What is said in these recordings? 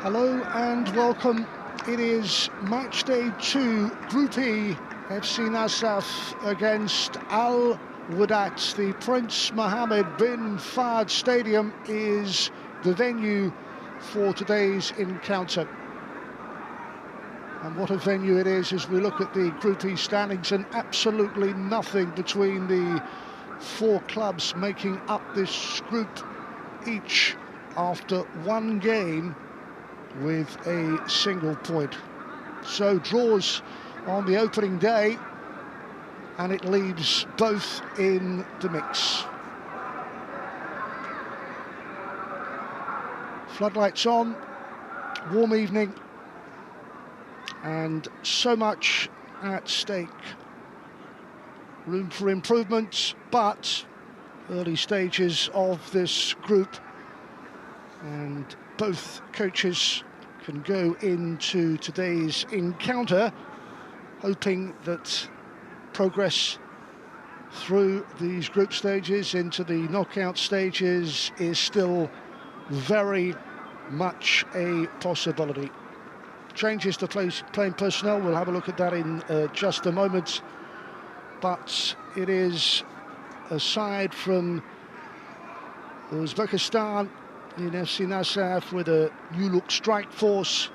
Hello and welcome. It is Matchday 2, Group E, FC Nasaf against Al Wehdat. The Prince Mohammed bin Fahd Stadium is the venue for today's encounter. And what a venue it is as we look at the Group E standings, and absolutely nothing between the four clubs making up this group, each after one game with a single point. So draws on the opening day, and it leaves both in the mix. Floodlights on, warm evening, and so much at stake. Room for improvement, but early stages of this group, and both coaches can go into today's encounter hoping that progress through these group stages into the knockout stages is still very much a possibility. Changes to playing personnel, we'll have a look at that in just a moment, but it is, aside from Uzbekistan in FC Nasaf with a new look strike force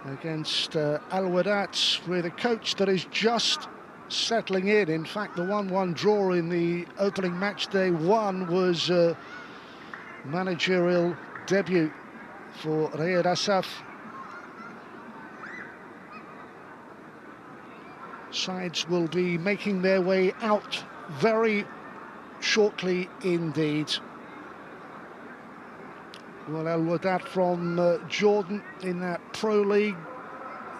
against Al Wehdat with a coach that is just settling in. In fact, the 1-1 draw in the opening match day one was a managerial debut for Wehdat Nasaf. Sides will be making their way out very shortly indeed. Well, Al Wehdat from Jordan in that Pro League,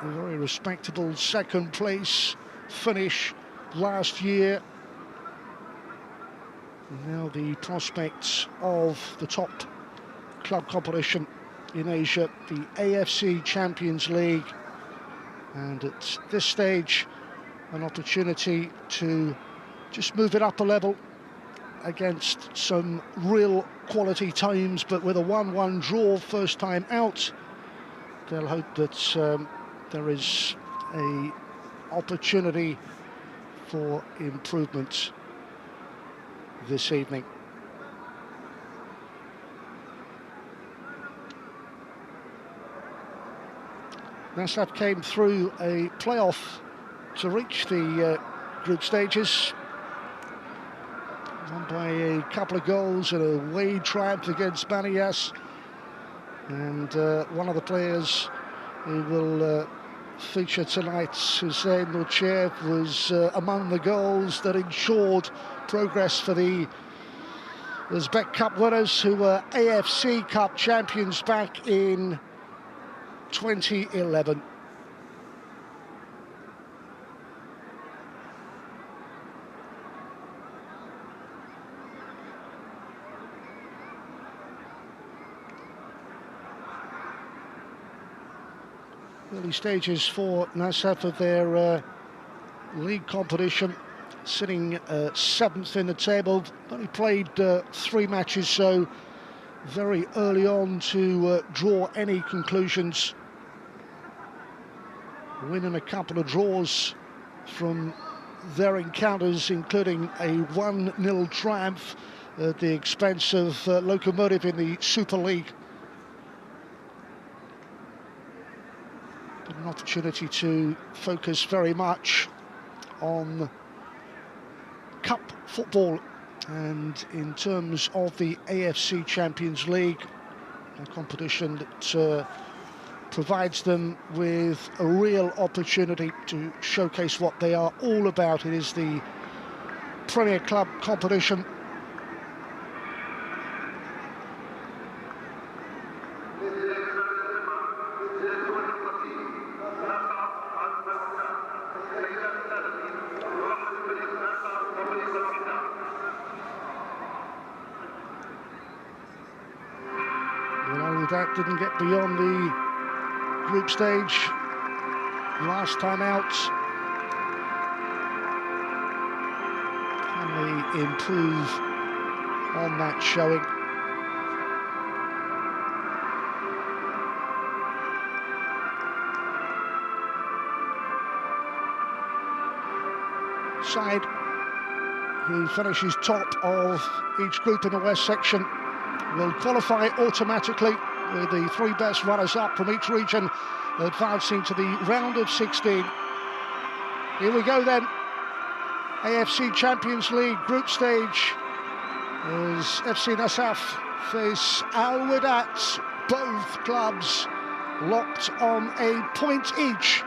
a very respectable second place finish last year. Now the prospects of the top club competition in Asia, the AFC Champions League, and at this stage an opportunity to just move it up a level against some real quality teams, but with a 1-1 draw first time out, they'll hope that there is a opportunity for improvement this evening. Nasaf came through a playoff to reach the group stages, won by a couple of goals and a away triumph against Banias, and one of the players who will feature tonight, Hussein Nurchev, was among the goals that ensured progress for the Uzbek Cup winners, who were AFC Cup champions back in 2011. Early stages for Nasaf of their league competition, sitting 7th in the table. Only played 3 matches, so very early on to draw any conclusions. Winning a couple of draws from their encounters, including a 1-0 triumph at the expense of Lokomotiv in the Super League. An opportunity to focus very much on cup football, and in terms of the AFC Champions League, a competition that provides them with a real opportunity to showcase what they are all about. It is the Premier Club competition. That didn't get beyond the group stage last time out. Can they improve on that showing? side who finishes top of each group in the West section will qualify automatically, with the 3 best runners-up from each region advancing to the round of 16. Here we go then. AFC Champions League group stage as FC Nasaf face Wehdat. Both clubs locked on a point each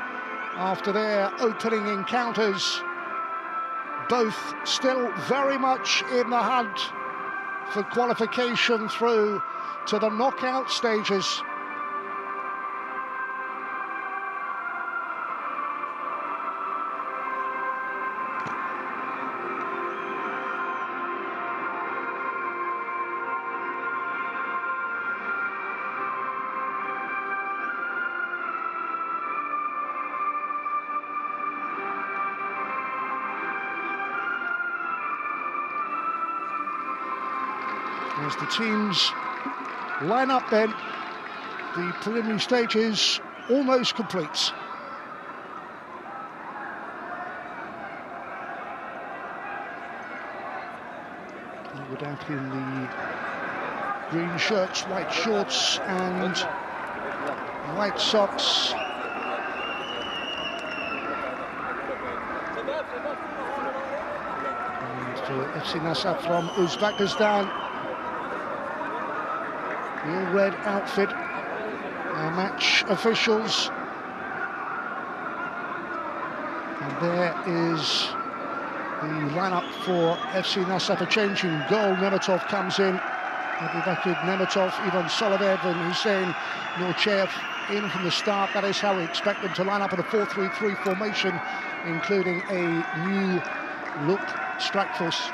after their opening encounters. Both still very much in the hunt for qualification through to the knockout stages. As the teams line up then, the preliminary stage is almost complete. Wehdat in the green shirts, white shorts and white socks. And for FC Nasaf from Uzbekistan, the all-red outfit, our match officials. And there is the lineup for FC Nasaf. A change in goal. Nemetov comes in. Abubakir Nemetov, Ivan Solovev and Hussein Norchev in from the start. That is how we expect them to line up in a 4-3-3 formation, including a new look strike force.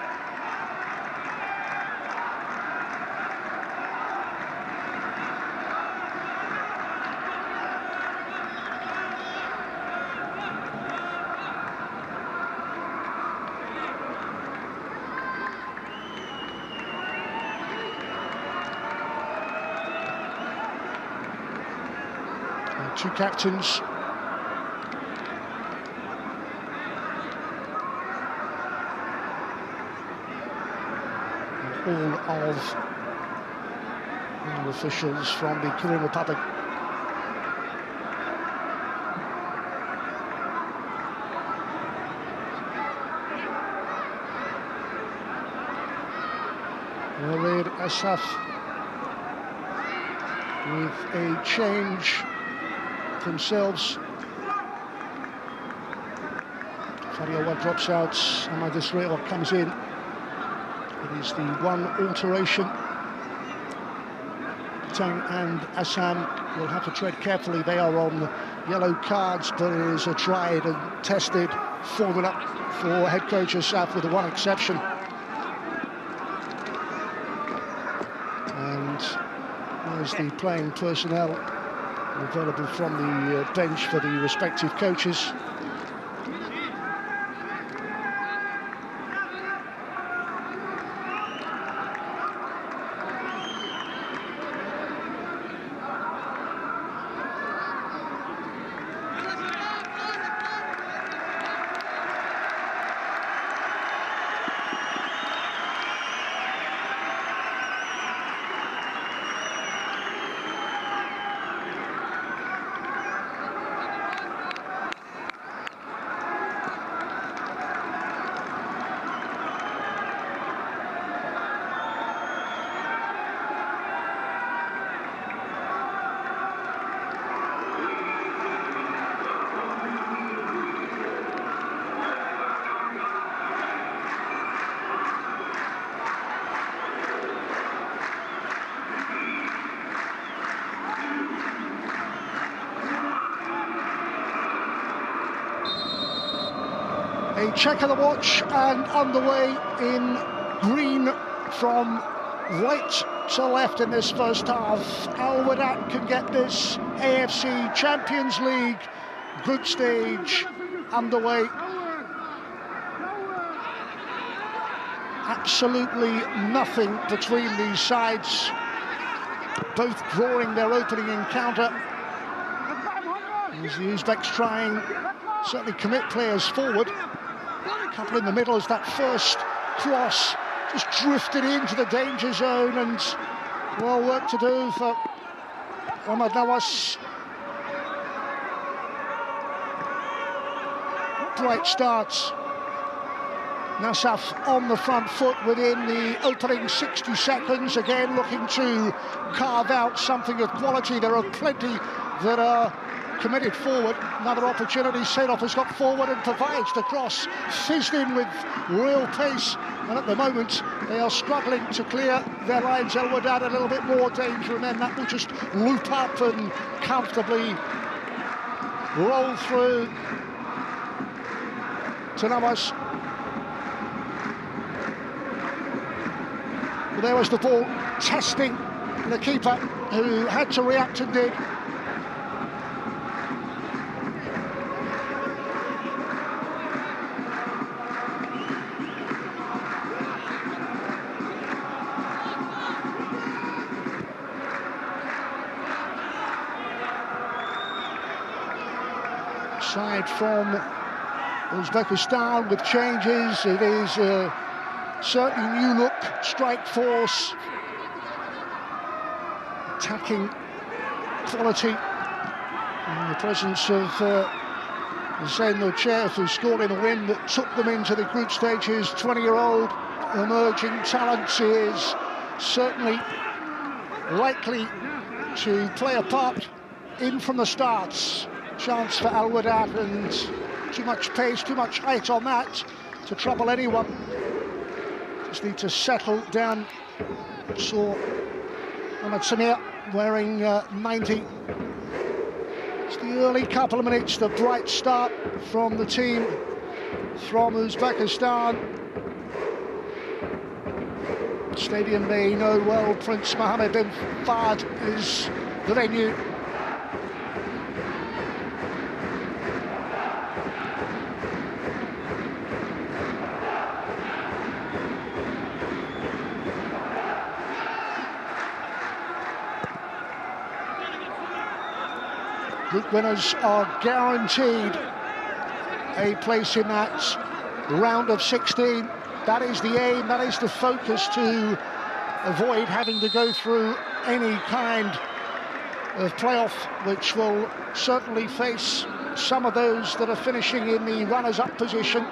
Two captains. And all of our officials from the Korean Republic. Wehdat SC with a change themselves. Fariawa drops out, Ahmad Israel comes in. It is the one alteration. Tang and Assam will have to tread carefully. They are on yellow cards, but it is a tried and tested formula for head coach Asaf, with the one exception. And there's the playing personnel available from the bench for the respective coaches. A check of the watch and underway in green from right to left in this first half. Wehdat can get this AFC Champions League group stage underway. Absolutely nothing between these sides, both drawing their opening encounter. As the Uzbeks trying certainly commit players forward. couple in the middle as that first cross just drifted into the danger zone, and well, work to do for Wehdat Nasaf. Bright starts. Nasaf on the front foot within the opening 60 seconds, again looking to carve out something of quality. There are plenty that are committed forward. Another opportunity, Sadov has got forward and provides the cross, fizzed in with real pace, and at the moment they are struggling to clear their lines. Wehdat a little bit more danger, and then that will just loop up and comfortably roll through to Nasaf. There was the ball testing the keeper, who had to react and did. Aside from Uzbekistan with changes, it is certainly new look, strike force, attacking quality, in the presence of Zain Nochev, who scored in a win that took them into the group stages. 20-year-old emerging talent is certainly likely to play a part in from the starts. Chance for Wehdat, and too much pace, too much height on that to trouble anyone. Just need to settle down. Saw Mohamed Samir wearing 90. It's the early couple of minutes, the bright start from the team from Uzbekistan. Stadium they know well. Prince Mohammed bin Fahd is the venue. Group winners are guaranteed a place in that round of 16. That is the aim, that is the focus, to avoid having to go through any kind of playoff, which will certainly face some of those that are finishing in the runners-up position.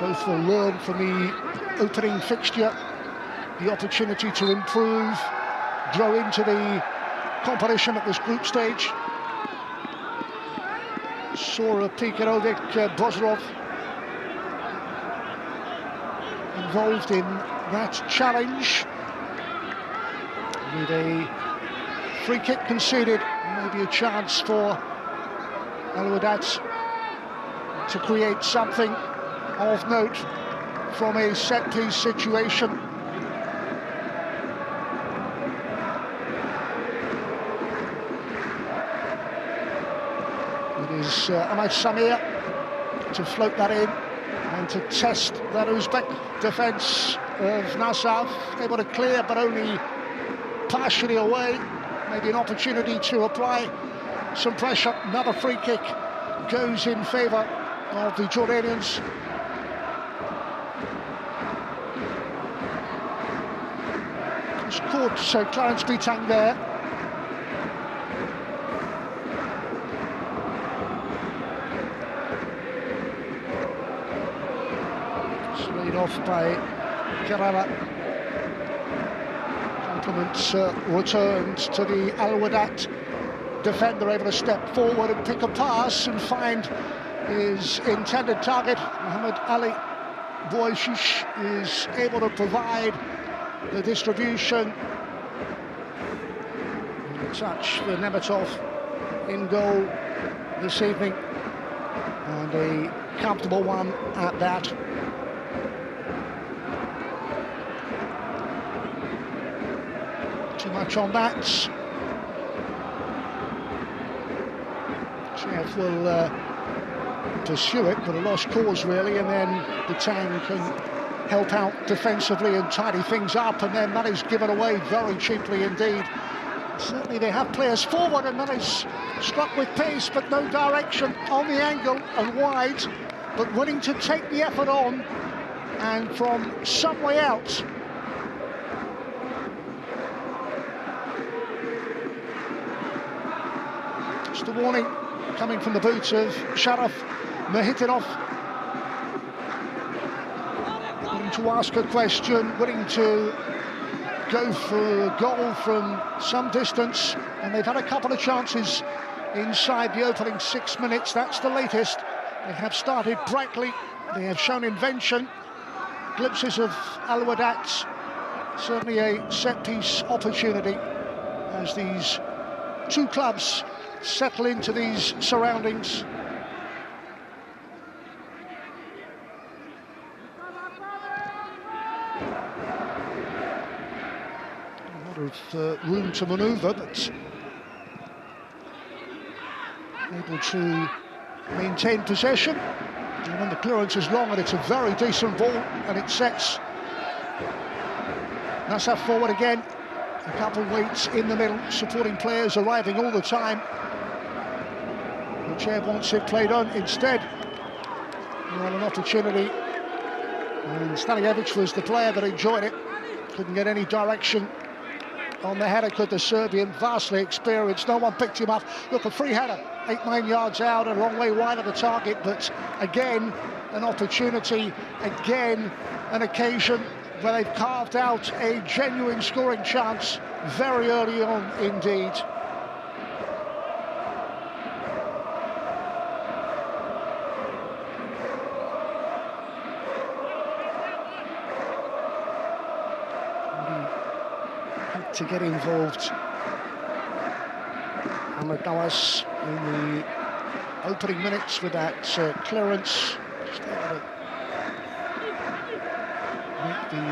Both will learn from the opening fixture, the opportunity to improve, grow into the competition at this group stage. Sora Pikarovic, Bozrov involved in that challenge. With a free kick conceded, maybe a chance for Wehdat to create something of note from a set-piece situation. It is Ahmad Samir to float that in and to test that Uzbek defence of Nasaf. Able to clear, but only partially away. Maybe an opportunity to apply some pressure. Another free kick goes in favour of the Jordanians. Caught Clarence Bitang there. Slayed off by Kerala. Compliments returned to the Wehdat defender, able to step forward and pick a pass and find his intended target. Muhammad Ali Boyshish is able to provide the distribution. A touch for Nemetov in goal this evening, and a comfortable one at that. Too much on that. Chef will pursue it, but a lost cause really, and then the Tang can help out defensively and tidy things up, and then that is given away very cheaply indeed. Certainly they have players forward, and that is struck with pace but no direction on the angle and wide, but willing to take the effort on and from some way out. Just a warning coming from the boots of Sharaf Mehitinov. Willing to ask a question, willing to go for a goal from some distance, and they've had a couple of chances inside the opening 6 minutes. That's the latest. They have started brightly, they have shown invention, glimpses of Al Wehdat, certainly a set-piece opportunity as these two clubs settle into these surroundings. A lot of room to manoeuvre, but able to maintain possession. And when the clearance is long and it's a very decent ball, and it sets Nasaf forward again. A couple of weights in the middle, supporting players arriving all the time. The chair wants it played on instead. Well, an opportunity, and Stanojevic was the player that enjoyed it. Couldn't get any direction on the header, could the Serbian, vastly experienced. No one picked him up. Look, a free header, 8-9 yards out, a long way wide of the target, but again, an opportunity, again, an occasion where they've carved out a genuine scoring chance very early on indeed. To get involved, Ahmed Nawaz in the opening minutes with that clearance, just able to make the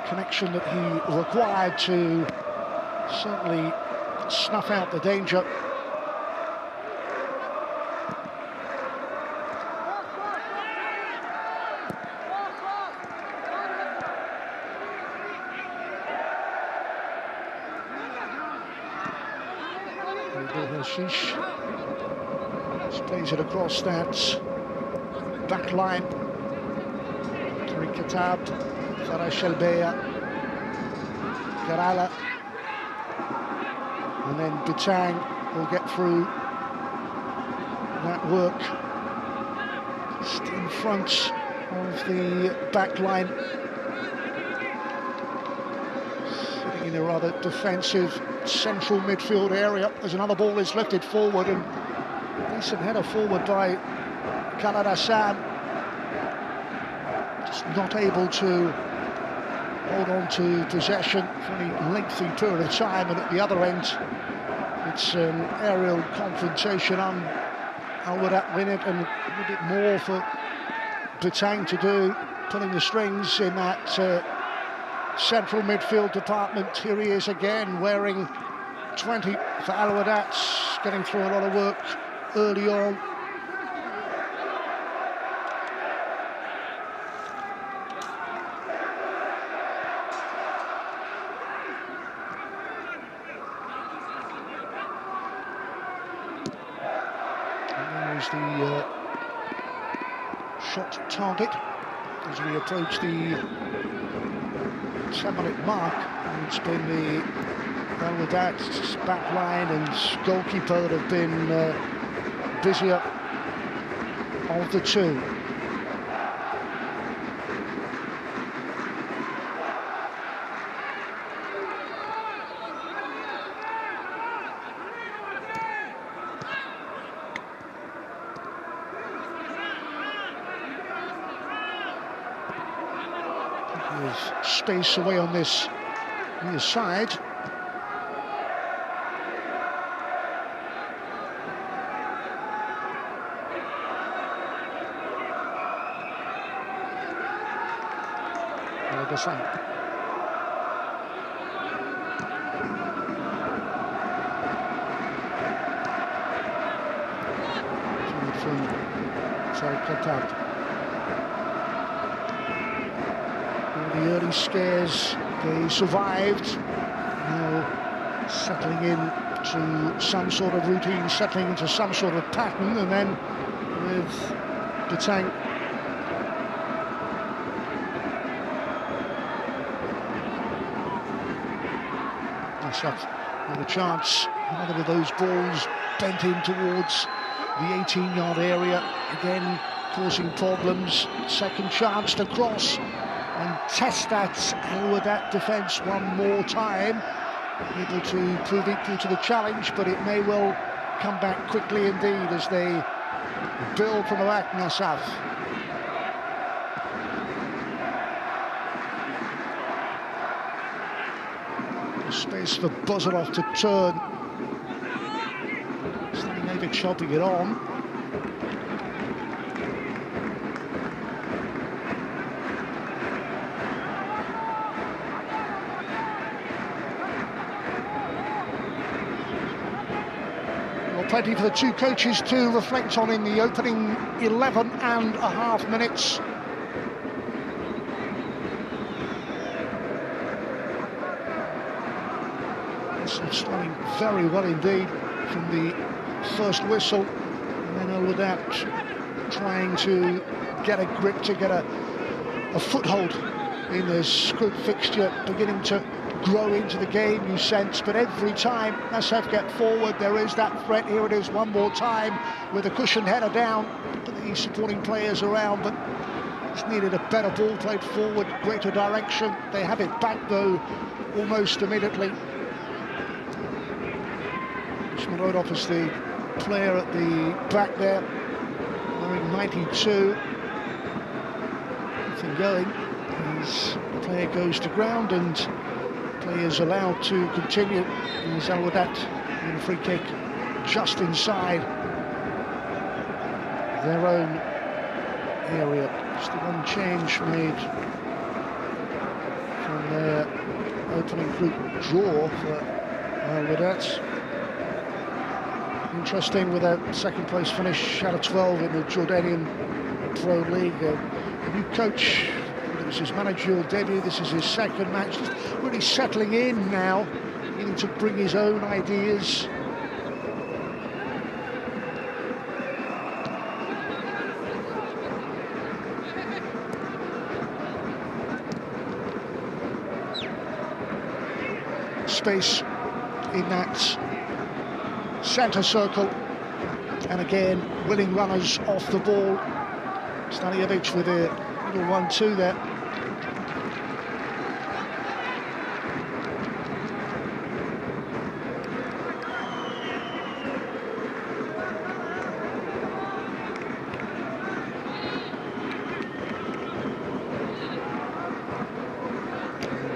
connection that he required to certainly snuff out the danger. Just plays it across that back line. Tariq Katab, Farah Shelbeya, Karala, and then Bitang will get through that work just in front of the back line, sitting in a rather defensive central midfield area as another ball is lifted forward, and decent header forward by Khaled Hassan, just not able to hold on to possession for any lengthy period of time, and at the other end it's an aerial confrontation on Al Wehdat win it, and a little bit more for Bitang to do, pulling the strings in that central midfield department. Here he is again, wearing 20 for Al Wehdat, getting through a lot of work early on. And there's the shot target as we approach the 10-minute mark, and it's been the Al Wehdat's back line and goalkeeper that have been busier of the two. There's space away on this near side. The side. From Katab. the early scares they survived. Now settling in to some sort of routine, settling into some sort of pattern, and then with the tank Nasaf with a chance, another of those balls bent in towards the 18-yard area, again causing problems. Second chance to cross and test that Wehdat defence one more time, able to prove equal to the challenge, but it may well come back quickly indeed as they build from the back. Nasaf. Space for Buzarov to turn. Stanojevic helping it on. Well, plenty for the two coaches to reflect on in the opening 11.5 minutes. Starting very well indeed from the first whistle, and then Wehdat trying to get a grip, to get a foothold in this group fixture, beginning to grow into the game, you sense. But every time Nasaf get forward, there is that threat. Here it is one more time with a cushioned header down, but the supporting players around, but it's needed a better ball played forward, greater direction. They have it back though almost immediately. Rodolph is the player at the back there, wearing 92. Nothing going as the player goes to ground and play is allowed to continue. As Wehdat in a free kick just inside their own area. Just the one change made from their opening group draw for Wehdat. Interesting with a second place finish out of 12 in the Jordanian Pro League. A new coach, it was his managerial debut, this is his second match, just really settling in now, needing to bring his own ideas. Space in that centre circle, and again willing runners off the ball. Stanojevic with a little 1-2 there.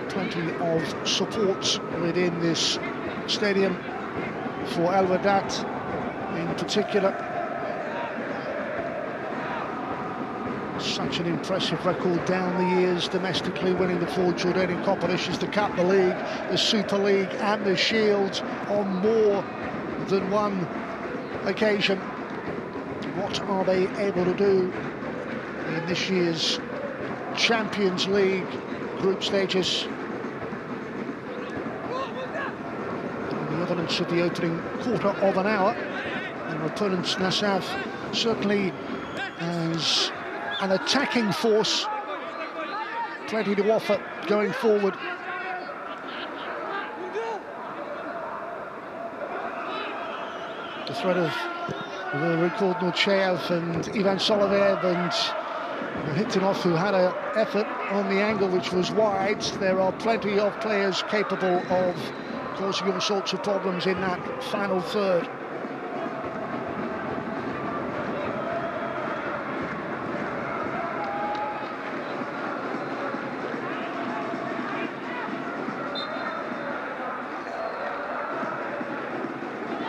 Plenty of support within this stadium for Wehdat in particular. Such an impressive record down the years domestically, winning the 4 Jordanian competitions, the Cup, the League, the Super League and the Shield on more than one occasion. What are they able to do in this year's Champions League group stages? Evidence of the opening quarter of an hour. Their opponents, Nasaf, certainly as an attacking force, plenty to offer going forward. The threat of Rikord Nurchev and Ivan Solovev and Hitinov, who had an effort on the angle which was wide. There are plenty of players capable of causing all sorts of problems in that final third.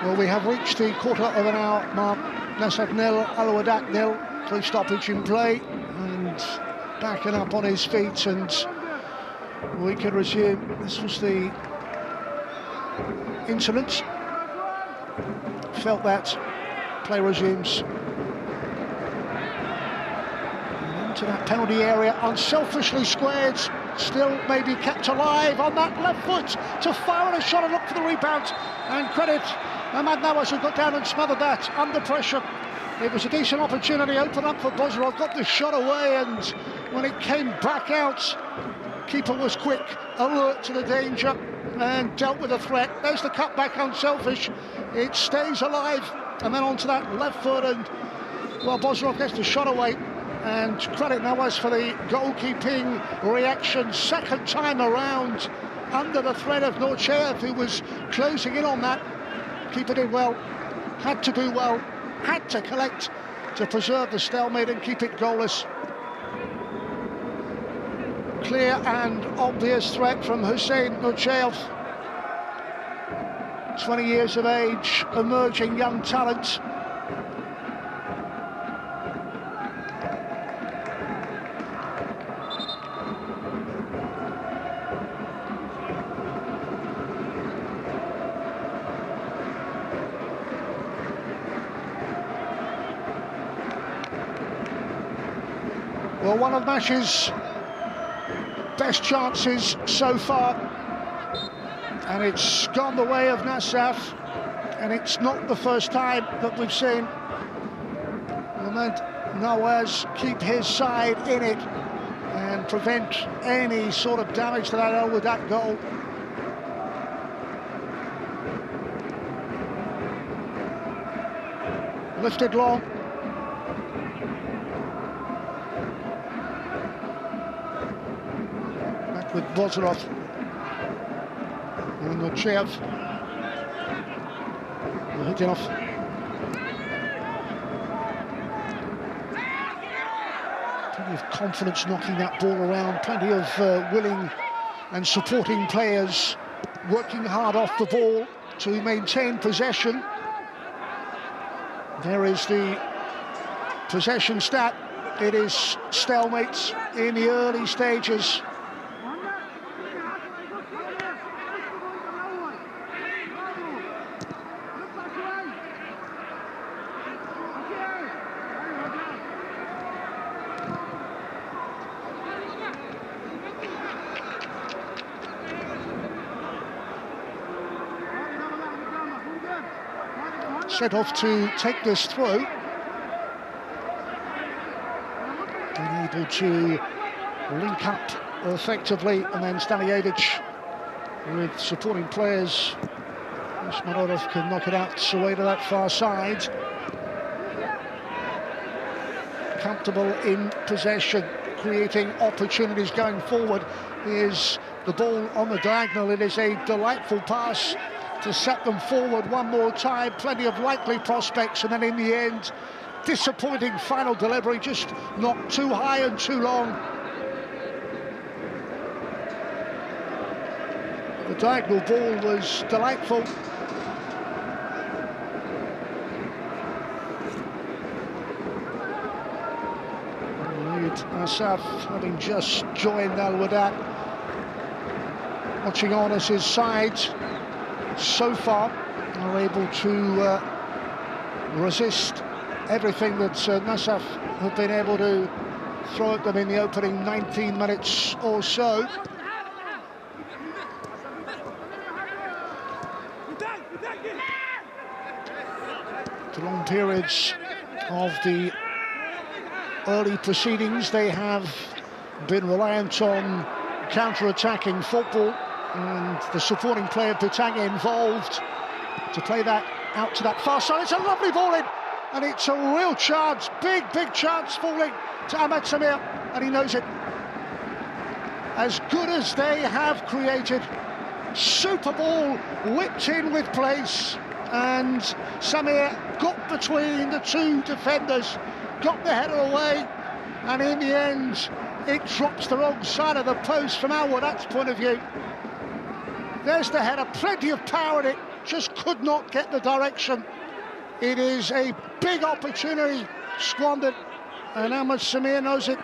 Well, we have reached the quarter of an hour mark. Nasaf 0, Wehdat 0. Close stoppage in play, and backing up on his feet, and we can resume. This was the incident. Felt that. Play resumes. And into that penalty area, unselfishly squared. still maybe kept alive on that left foot to fire a shot and look for the rebound. And credit Ahmad Nawaz, who got down and smothered that under pressure. It was a decent opportunity, opened up for Bozorov, got the shot away, and when it came back out, keeper was quick, alert to the danger, and dealt with the threat. There's the cutback, unselfish. It stays alive, and then onto that left foot, and well, Bozorov gets the shot away. And credit Nawaz for the goalkeeping reaction, second time around, under the threat of Norcheyev, who was closing in on that. Keeper did well, had to do well, had to collect to preserve the stalemate and keep it goalless. Clear and obvious threat from Hussein Norcheyev. 20 years of age, emerging young talent. Well, one of Mash's best chances so far, and it's gone the way of Nasaf, and it's not the first time that we've seen Ahmad Nawaz keep his side in it and prevent any sort of damage to that Al Wehdat goal. Lifted long. With Bozorov and Norcheyev hitting off. Plenty of confidence knocking that ball around, plenty of willing and supporting players working hard off the ball to maintain possession. There is the possession stat. It is stalemates in the early stages. Set off to take this through. Been able to link up effectively, and then Stanojevic with supporting players. Smolarov can knock it out away to that far side. Comfortable in possession, creating opportunities going forward. Here's the ball on the diagonal. It is a delightful pass to set them forward one more time. Plenty of likely prospects, and then in the end, disappointing final delivery, just not too high and too long. The diagonal ball was delightful. Wehdat Nasaf, having just joined Al Wehdat, watching on as his side so far are able to resist everything that Nasaf have been able to throw at them in the opening 19 minutes or so. The long periods of the early proceedings, they have been reliant on counter-attacking football, and the supporting player Pitanga involved to play that out to that far side. It's a lovely ball in, and it's a real chance, big chance falling to Ahmad Samir, and he knows it. As good as they have created, super ball whipped in with place, and Samir got between the two defenders, got the header away, and in the end it drops the wrong side of the post from Al Wehdat's point of view. There's the header, plenty of power in it, just could not get the direction. It is a big opportunity squandered, and Ahmad Samir knows it.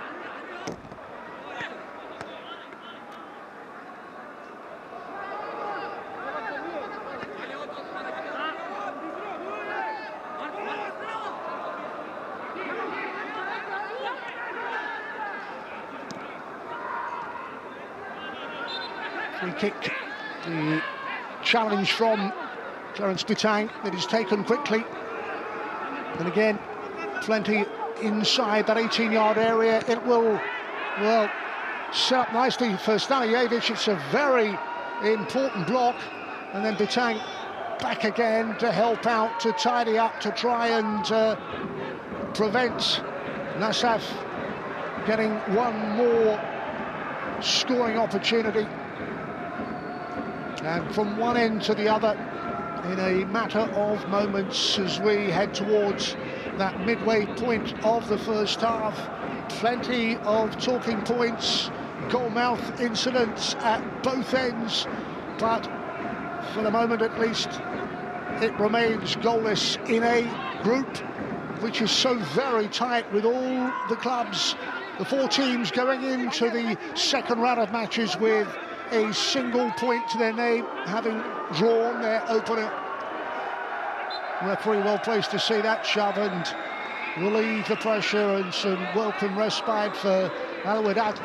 free kick. The challenge from Clarence Bitang that is taken quickly. And again, plenty inside that 18-yard area. It will, well, set up nicely for Stanojevic. It's a very important block. And then Bitang back again to help out, to tidy up, to try and prevent Nasaf getting one more scoring opportunity. And from one end to the other, in a matter of moments, as we head towards that midway point of the first half, plenty of talking points, goal-mouth incidents at both ends, but for the moment at least, it remains goalless in a group which is so very tight, with all the clubs, the four teams going into the second round of matches with a single point to their name, having drawn their opener. Referee well placed to see that shove and relieve the pressure, and some welcome respite for Wehdat.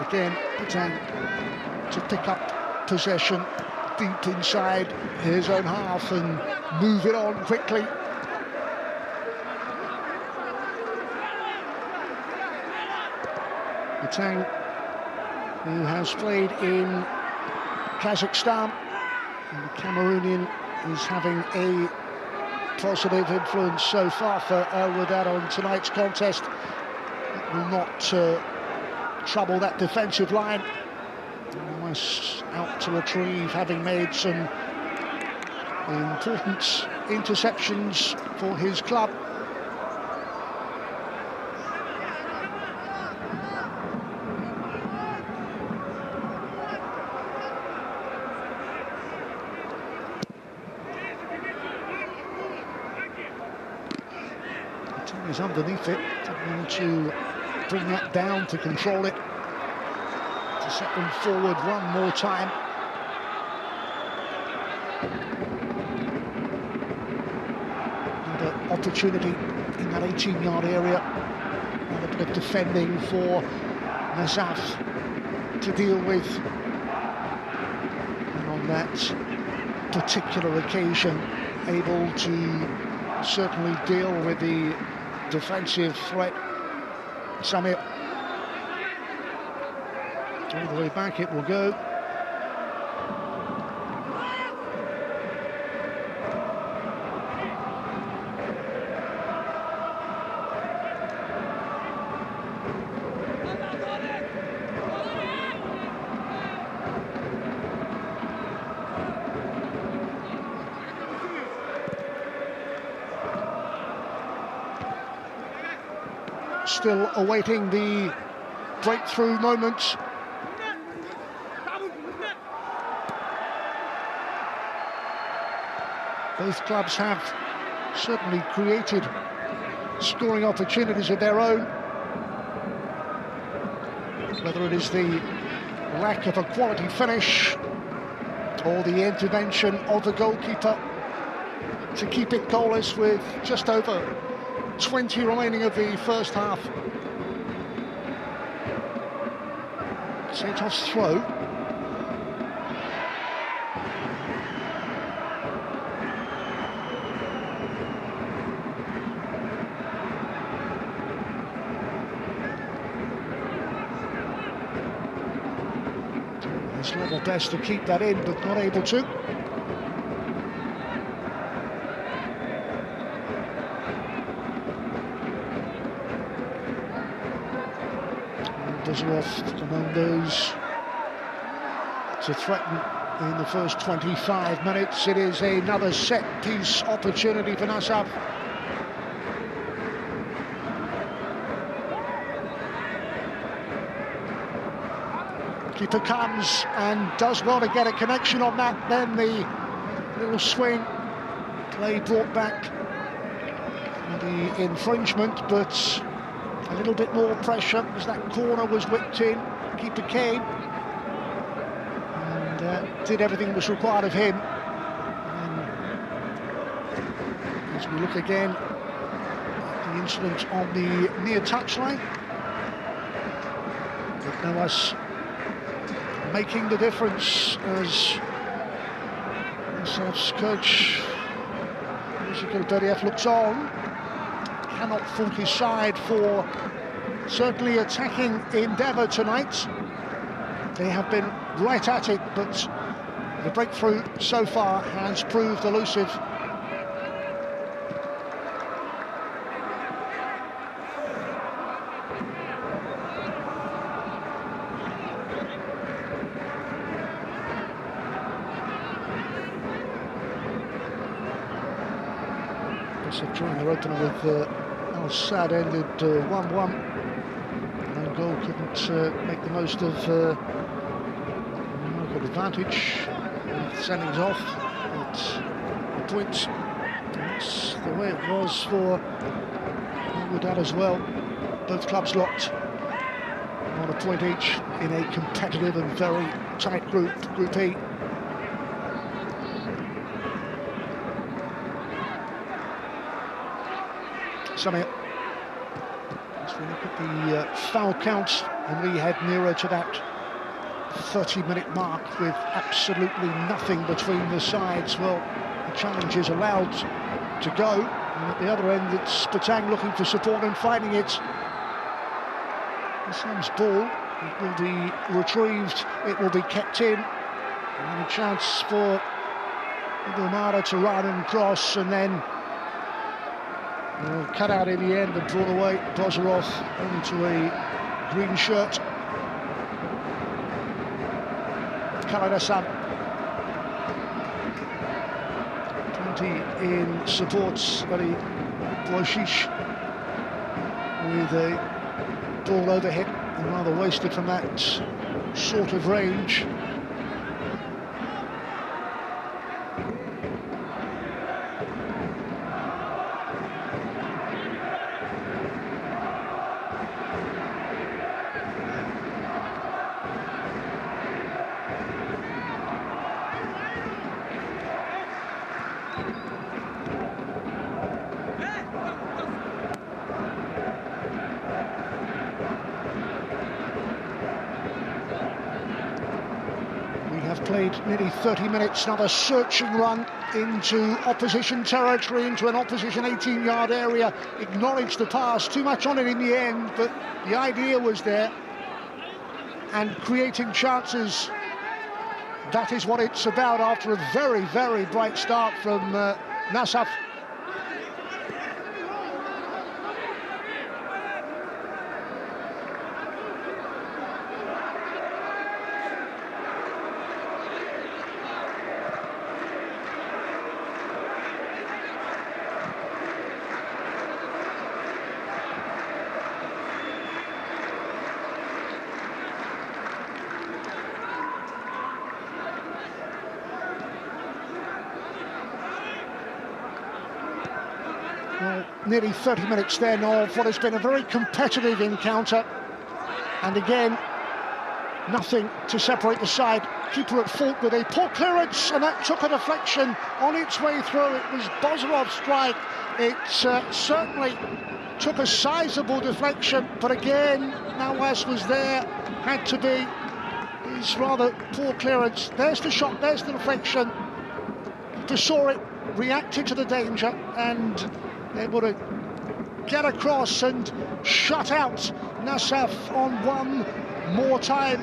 Again, Bitang to pick up possession deep inside his own half and move it on quickly. Bitang, who has played in Kazakhstan, and the Cameroonian is having a positive influence so far for Wehdat on tonight's contest. It will not trouble that defensive line. Almost out to retrieve, having made some important interceptions for his club. He's underneath it, trying to bring that down, to control it, to set them forward one more time. Another opportunity in that 18-yard area. Another bit of defending for Nasaf to deal with. And on that particular occasion, able to certainly deal with the defensive threat. Samir, all the way back it will go. Still awaiting the breakthrough moment. Both clubs have certainly created scoring opportunities of their own. Whether it is the lack of a quality finish or the intervention of the goalkeeper to keep it goalless with just over 20 remaining of the first half. Setov's throw. His level best to keep that in, but not able to. Left among those to threaten in the first 25 minutes. It is another set-piece opportunity for Nasaf. Goalkeeper comes and does well to get a connection on that. Then the little swing, play brought back for the infringement, but a little bit more pressure as that corner was whipped in. Keeper came and did everything that was required of him. And as we look again at the incident on the near touchline, Wehdat making the difference as Nasaf's coach Berdief looks on. Cannot fault his side for certainly attacking endeavour tonight. They have been right at it, but the breakthrough so far has proved elusive. During their opener with Al Sadd ended 1-1. No goal, couldn't make the most of no good advantage. Sendings off at the point. That's the way it was for Wehdat as well. Both clubs locked on a point each in a competitive and very tight group, Group E. Samir, as we look at the foul count, and we head nearer to that 30-minute mark with absolutely nothing between the sides. Well, the challenge is allowed to go, and at the other end it's Patang looking for support and finding it. Sam's ball, it will be retrieved, it will be kept in, and a chance for Umara to run and cross, and then cut out in the end and drawn away. Bozarov into a green shirt. Kaladasan 20 in supports Ari Boishish with a ball overhead and rather wasted from that sort of range. Played nearly 30 minutes, another searching run into opposition territory, into an opposition 18-yard area, acknowledged the pass, too much on it in the end, but the idea was there, and creating chances, that is what it's about after a very, very bright start from Nasaf. Well, nearly 30 minutes then of what has been a very competitive encounter, and again nothing to separate the side. Keeper at fault with a poor clearance, and that took a deflection on its way through. It was Bozarov's strike. It certainly took a sizable deflection, but again Nawaz was there, had to be. It's rather poor clearance. There's the shot, there's the deflection. Keeper saw it, reacted to the danger, and able to get across and shut out Nasaf on one more time.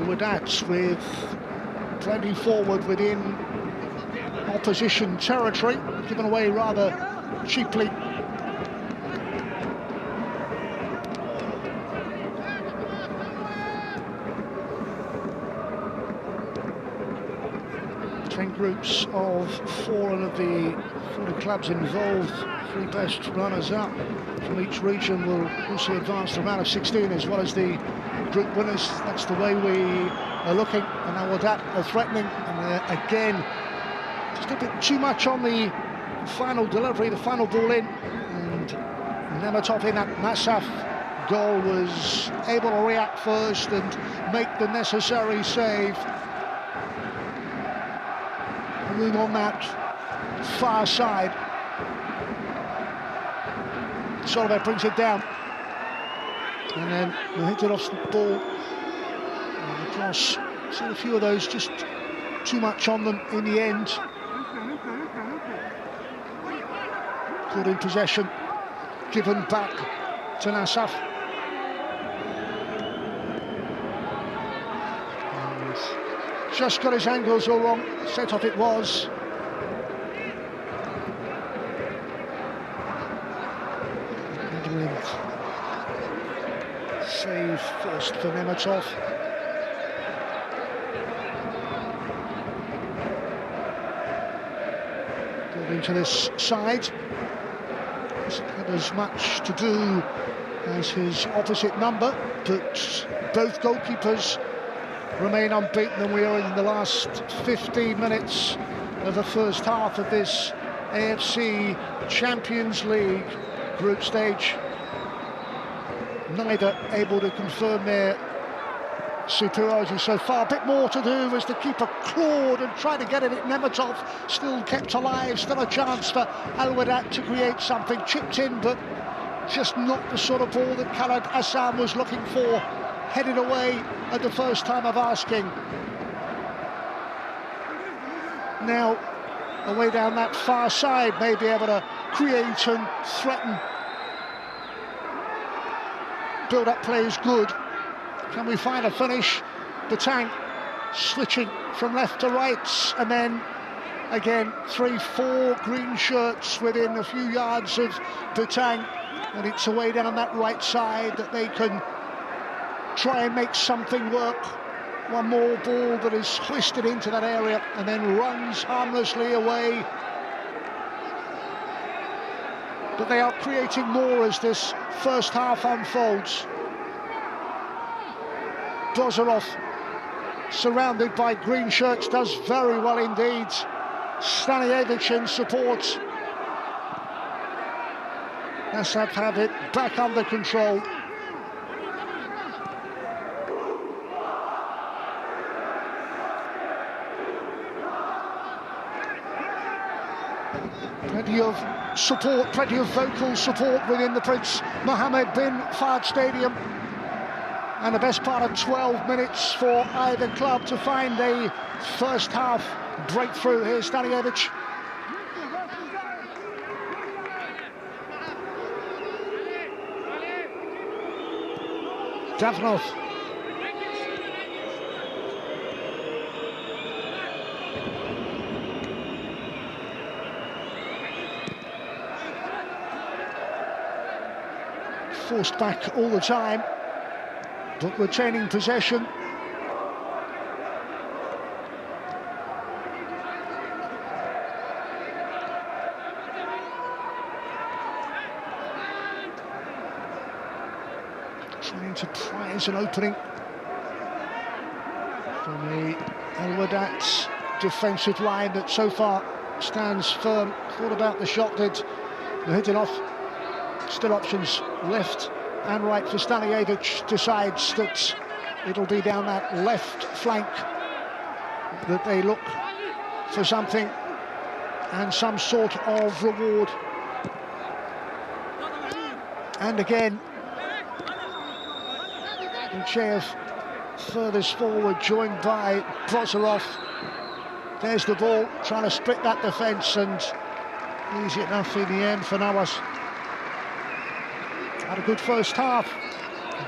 Wehdat with plenty forward within opposition territory, given away rather cheaply. Groups of 4 of the 40 clubs involved, 3 best runners-up from each region will also advance to the round of 16, as well as the group winners. That's the way we are looking, and now Wehdat are threatening, and again, just a bit too much on the final delivery, the final ball in, and Nematov in that Nasaf goal was able to react first and make the necessary save. Room on that far side. Stanojevic brings it down, and then we hit it off the ball and across. Seen a few of those, just too much on them in the end. Good in possession, given back to Nasaf. Just got his angles all wrong, set off it was. Save first for Nematov. Got into this side. Hasn't had as much to do as his opposite number, but both goalkeepers remain unbeaten, and we are in the last 15 minutes of the first half of this AFC Champions League group stage. Neither able to confirm their superiority so far. A bit more to do as the keeper clawed and tried to get it at Nematov, still kept alive, still a chance for Wehdat to create something, chipped in, but just not the sort of ball that Khaled Assam was looking for. Headed away at the first time of asking. Now, away down that far side, may be able to create and threaten. Build-up play is good. Can we find a finish? Batang switching from left to right, and then again 3-4 green shirts within a few yards of Batang, and it's away down that right side that they can try and make something work. One more ball that is hoisted into that area and then runs harmlessly away. But they are creating more as this first half unfolds. Dozarov, surrounded by green shirts, does very well indeed. Stanojevic in support. Nasaf have it back under control. Plenty of support, plenty of vocal support within the Prince Mohammed bin Fahd Stadium. And the best part of 12 minutes for either club to find a first half breakthrough. Here's Stanojevic. Davnov. Forced back all the time, but retaining possession. Trying to prize an opening from the Wehdat defensive line that so far stands firm. Thought about the shot, did the hitting off. Still options left and right for Stanojevic. Decides that it'll be down that left flank that they look for something and some sort of reward. And again, Uchev furthest forward, joined by Dozarov. There's the ball, trying to split that defence, and easy enough in the end for Nawas. Had a good first half,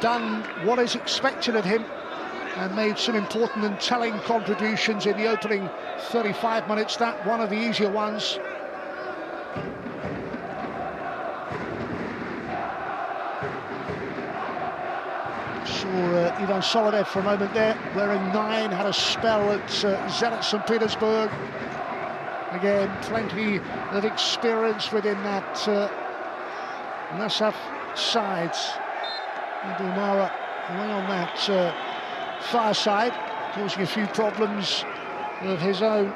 done what is expected of him, and made some important and telling contributions in the opening 35 minutes. That one of the easier ones. Ivan Solidev for a moment there, wearing 9, had a spell at Zenit St. Petersburg. Again, plenty of experience within that Nasaf side. Umara away on that far side, causing a few problems of his own.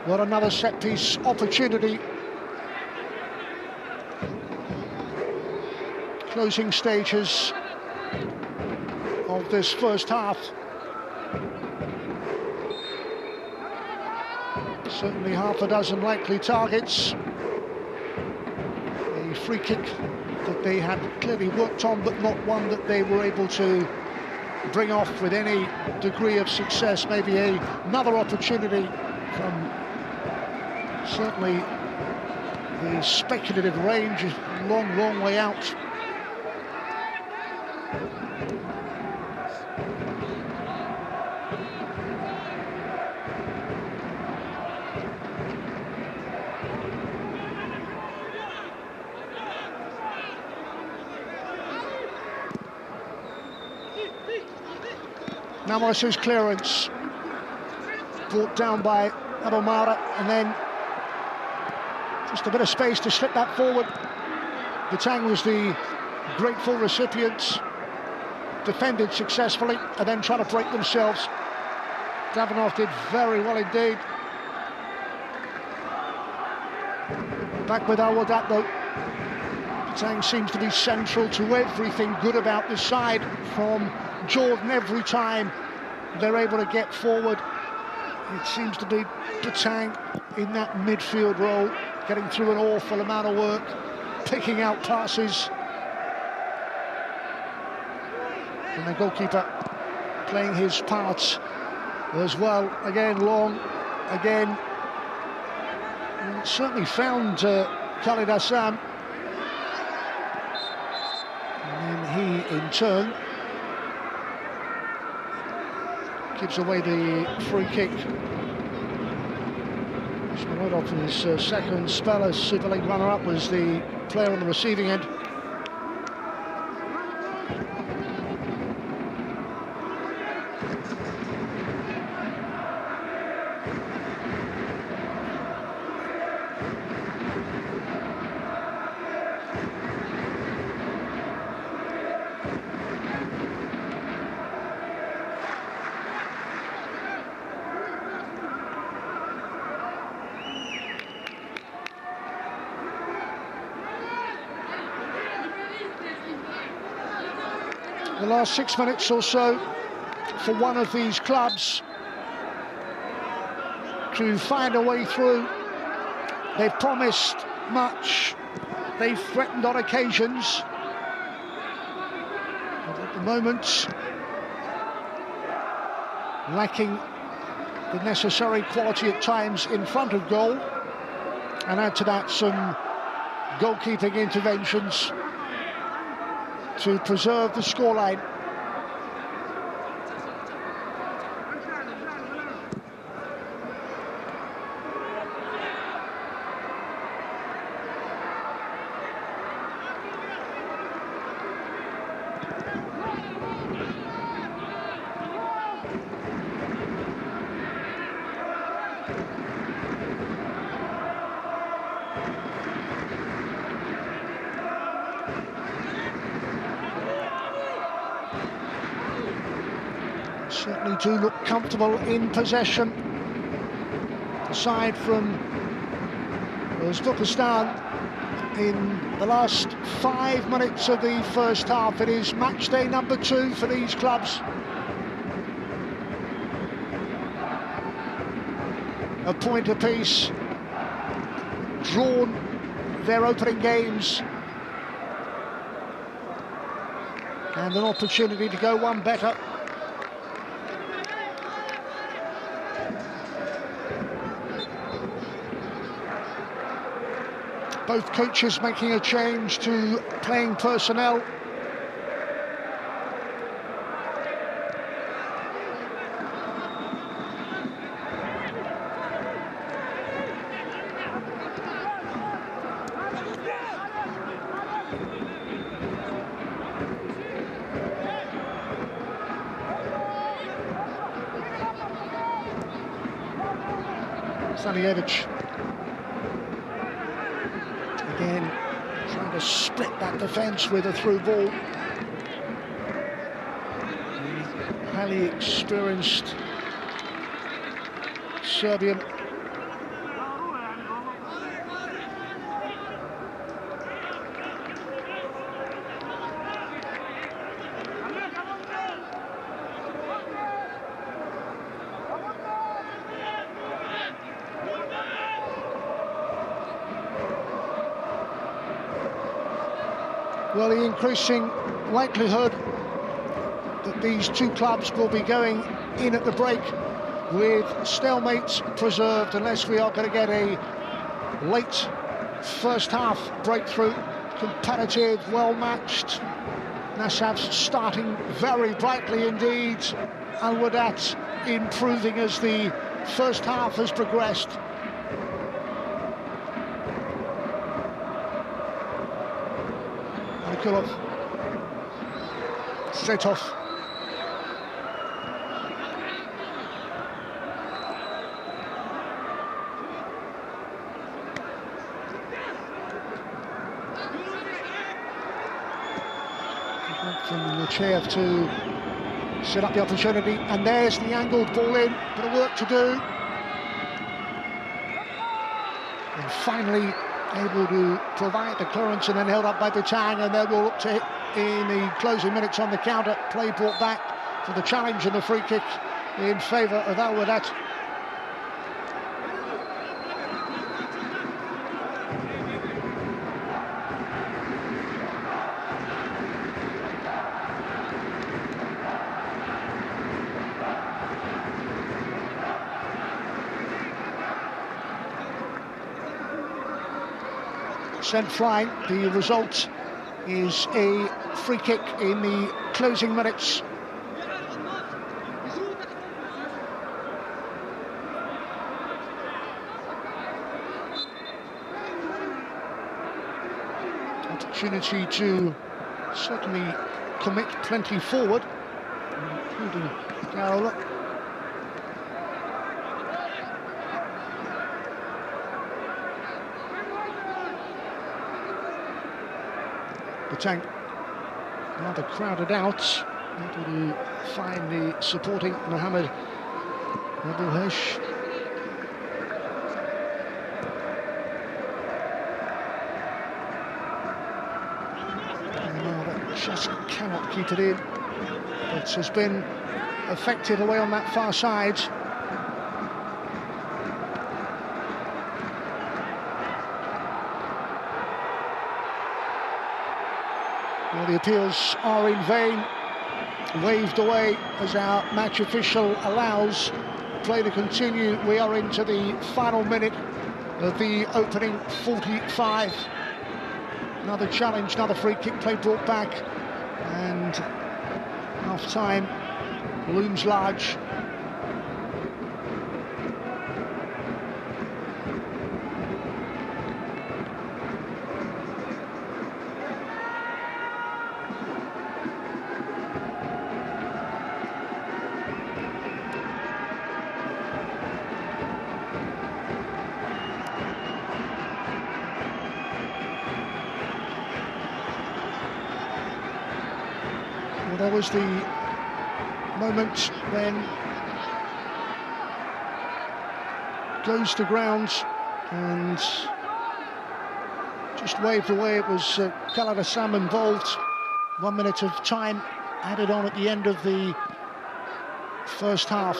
Got another set-piece opportunity. Closing stages of this first half. Certainly half a dozen likely targets. A free kick that they had clearly worked on, but not one that they were able to bring off with any degree of success. Maybe another opportunity from certainly the speculative range is long way out. Namois's clearance brought down by Abomara, and then just a bit of space to slip that forward. Batang was the grateful recipient, defended successfully, and then trying to break themselves. Davanov did very well indeed. Back with Wehdat though. Batang seems to be central to everything good about this side from Jordan. Every time they're able to get forward, it seems to be Batang in that midfield role, getting through an awful amount of work, picking out passes. And the goalkeeper playing his part as well. Again, long, again. And certainly found Khalid Assam. And then he, in turn, gives away the free kick. Right in his second spell as Super League runner-up was the player on the receiving end. The last 6 minutes or so for one of these clubs to find a way through. They've promised much, they've threatened on occasions, but at the moment lacking the necessary quality at times in front of goal, and add to that some goalkeeping interventions to preserve the scoreline. Certainly do look comfortable in possession. Aside from Uzbekistan, in the last 5 minutes of the first half, it is match day number 2 for these clubs. A point apiece, drawn their opening games, and an opportunity to go one better. Both coaches making a change to playing personnel. Stanojevic again trying to split that defence with a through ball. The highly experienced Serbian. Well, the increasing likelihood that these two clubs will be going in at the break with stalemates preserved, unless we are going to get a late first half breakthrough. Competitive, well matched. Nasaf's starting very brightly indeed, and Wehdat improving as the first half has progressed. Straight off. From Luchev to set up the opportunity, and there's the angled ball in. Bit of work to do. And finally able to provide the clearance, and then held up by Tang, and they will look to hit in the closing minutes on the counter. Play brought back for the challenge and the free kick in favour of Wehdat. Sent flying. The result is a free kick in the closing minutes. Opportunity to certainly commit plenty forward, including Carola. The tank rather crowded out, able to find the supporting Mohamed Abouhesh. That just cannot keep it in. It has been effective away on that far side. Well, the appeals are in vain, waved away as our match official allows play to continue. We are into the final minute of the opening 45. Another challenge, another free kick play brought back, and half-time looms large. Well, there was the moment when goes to ground and just waved away. It was Khaled Assam involved. 1 minute of time added on at the end of the first half.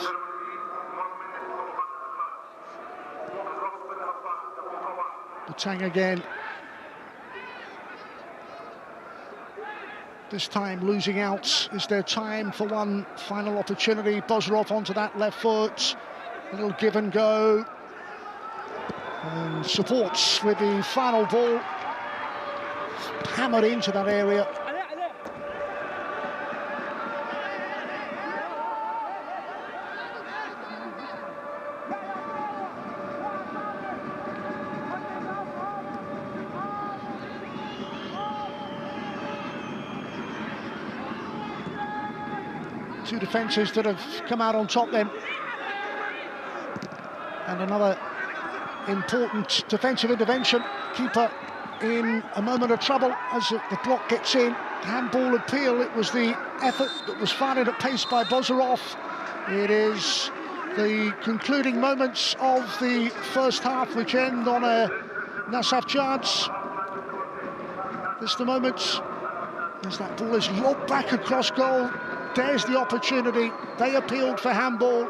The Tang again. This time losing out. Is there time for one final opportunity? Bozrov onto that left foot. A little give and go. and supports with the final ball, hammered into that area. Two defences that have come out on top then. And another important defensive intervention. Keeper in a moment of trouble as the block gets in. Handball appeal. It was the effort that was fired at pace by Bozarov. It is the concluding moments of the first half, which end on a Nasaf chance. This is the moment as that ball is lobbed back across goal. There's the opportunity. They appealed for handball.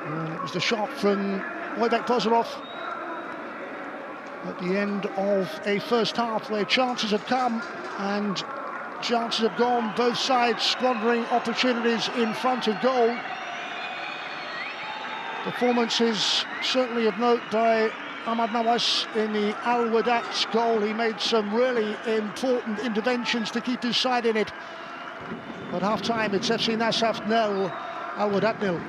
And it was the shot from Wehdat Bozarov at the end of a first half where chances have come and chances have gone, both sides squandering opportunities in front of goal. Performances certainly of note by Ahmad Nawaz in the Al Wehdat goal. He made some really important interventions to keep his side in it. At half-time, it's FC Nasaf 0, Al Wehdat 0.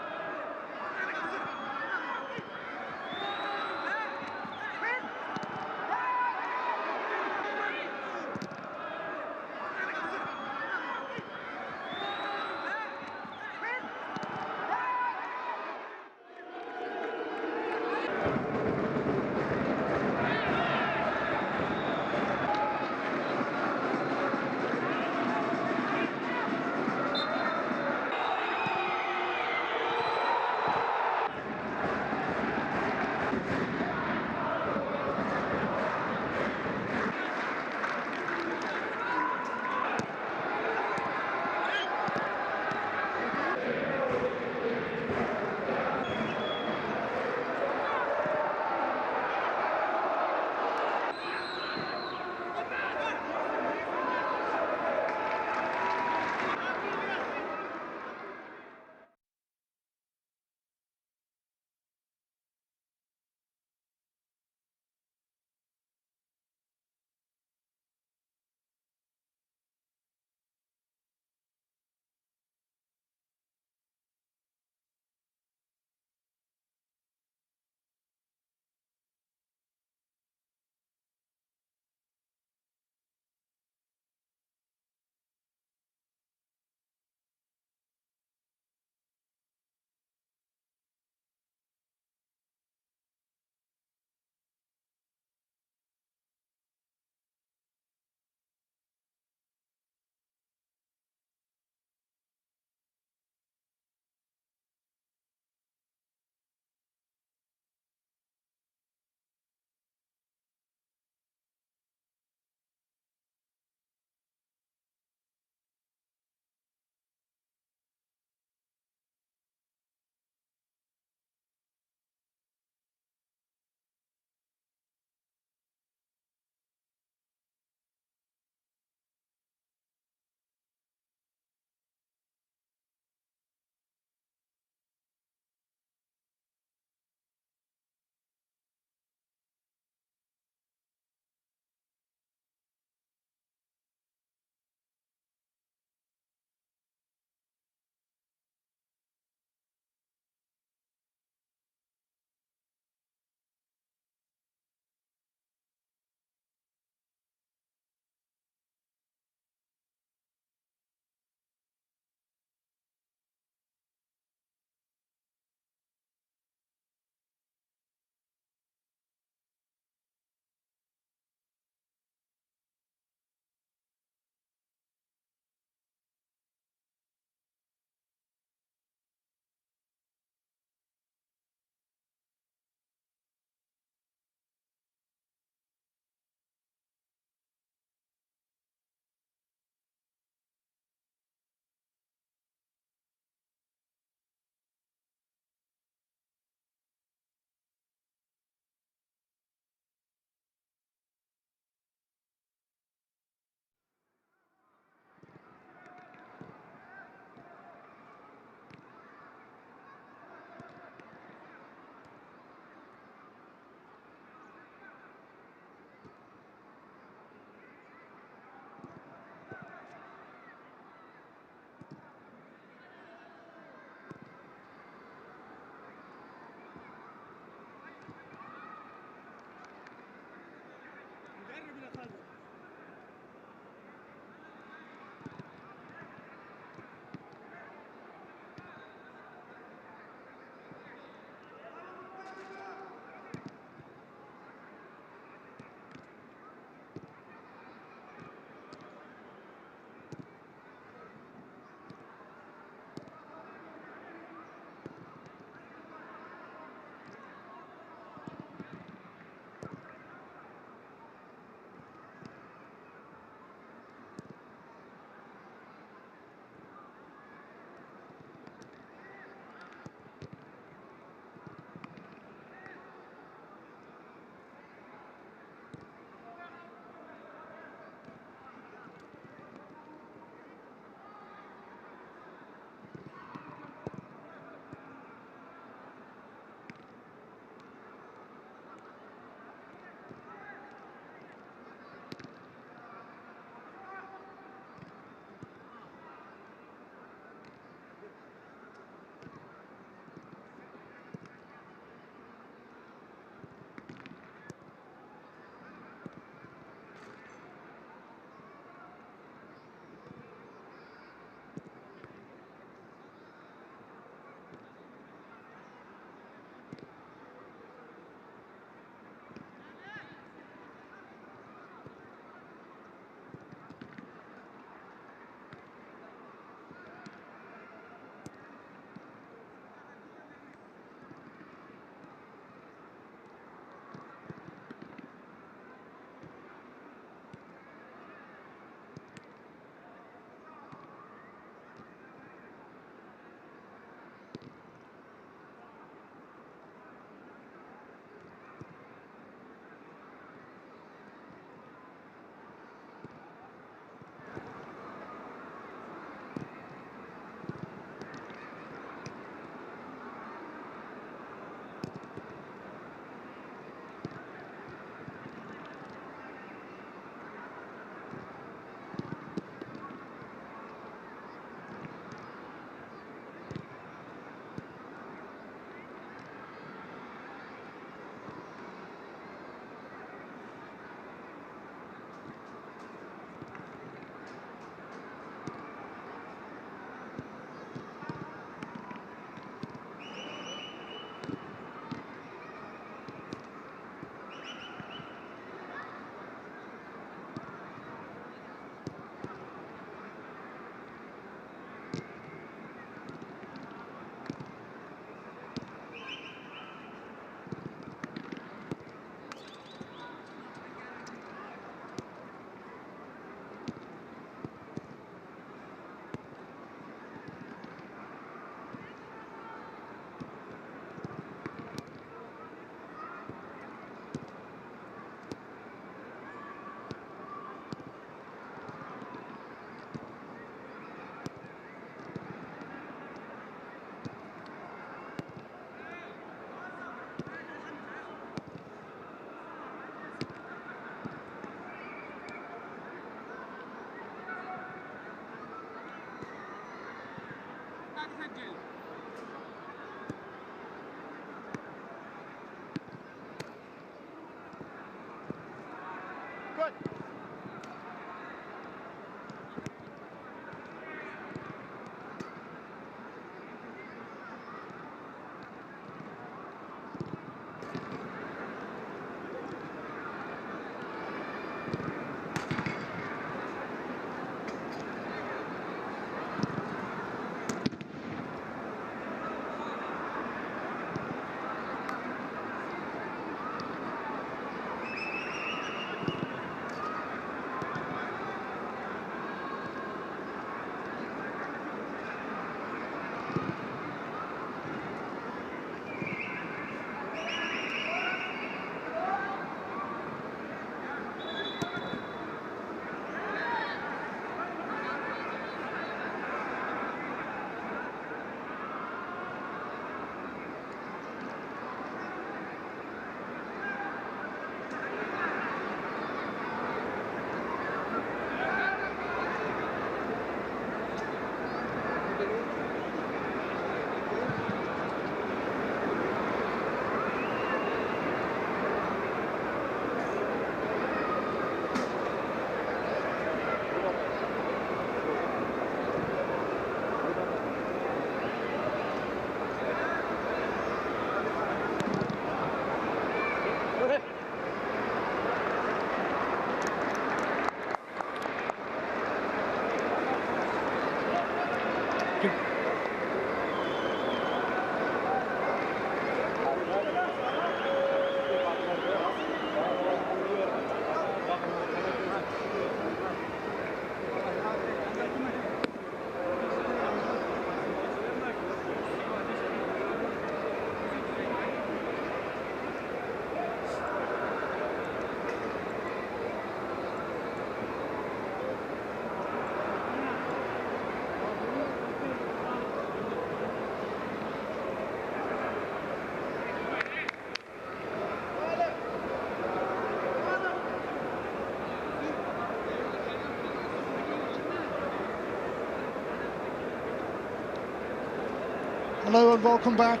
Hello and welcome back.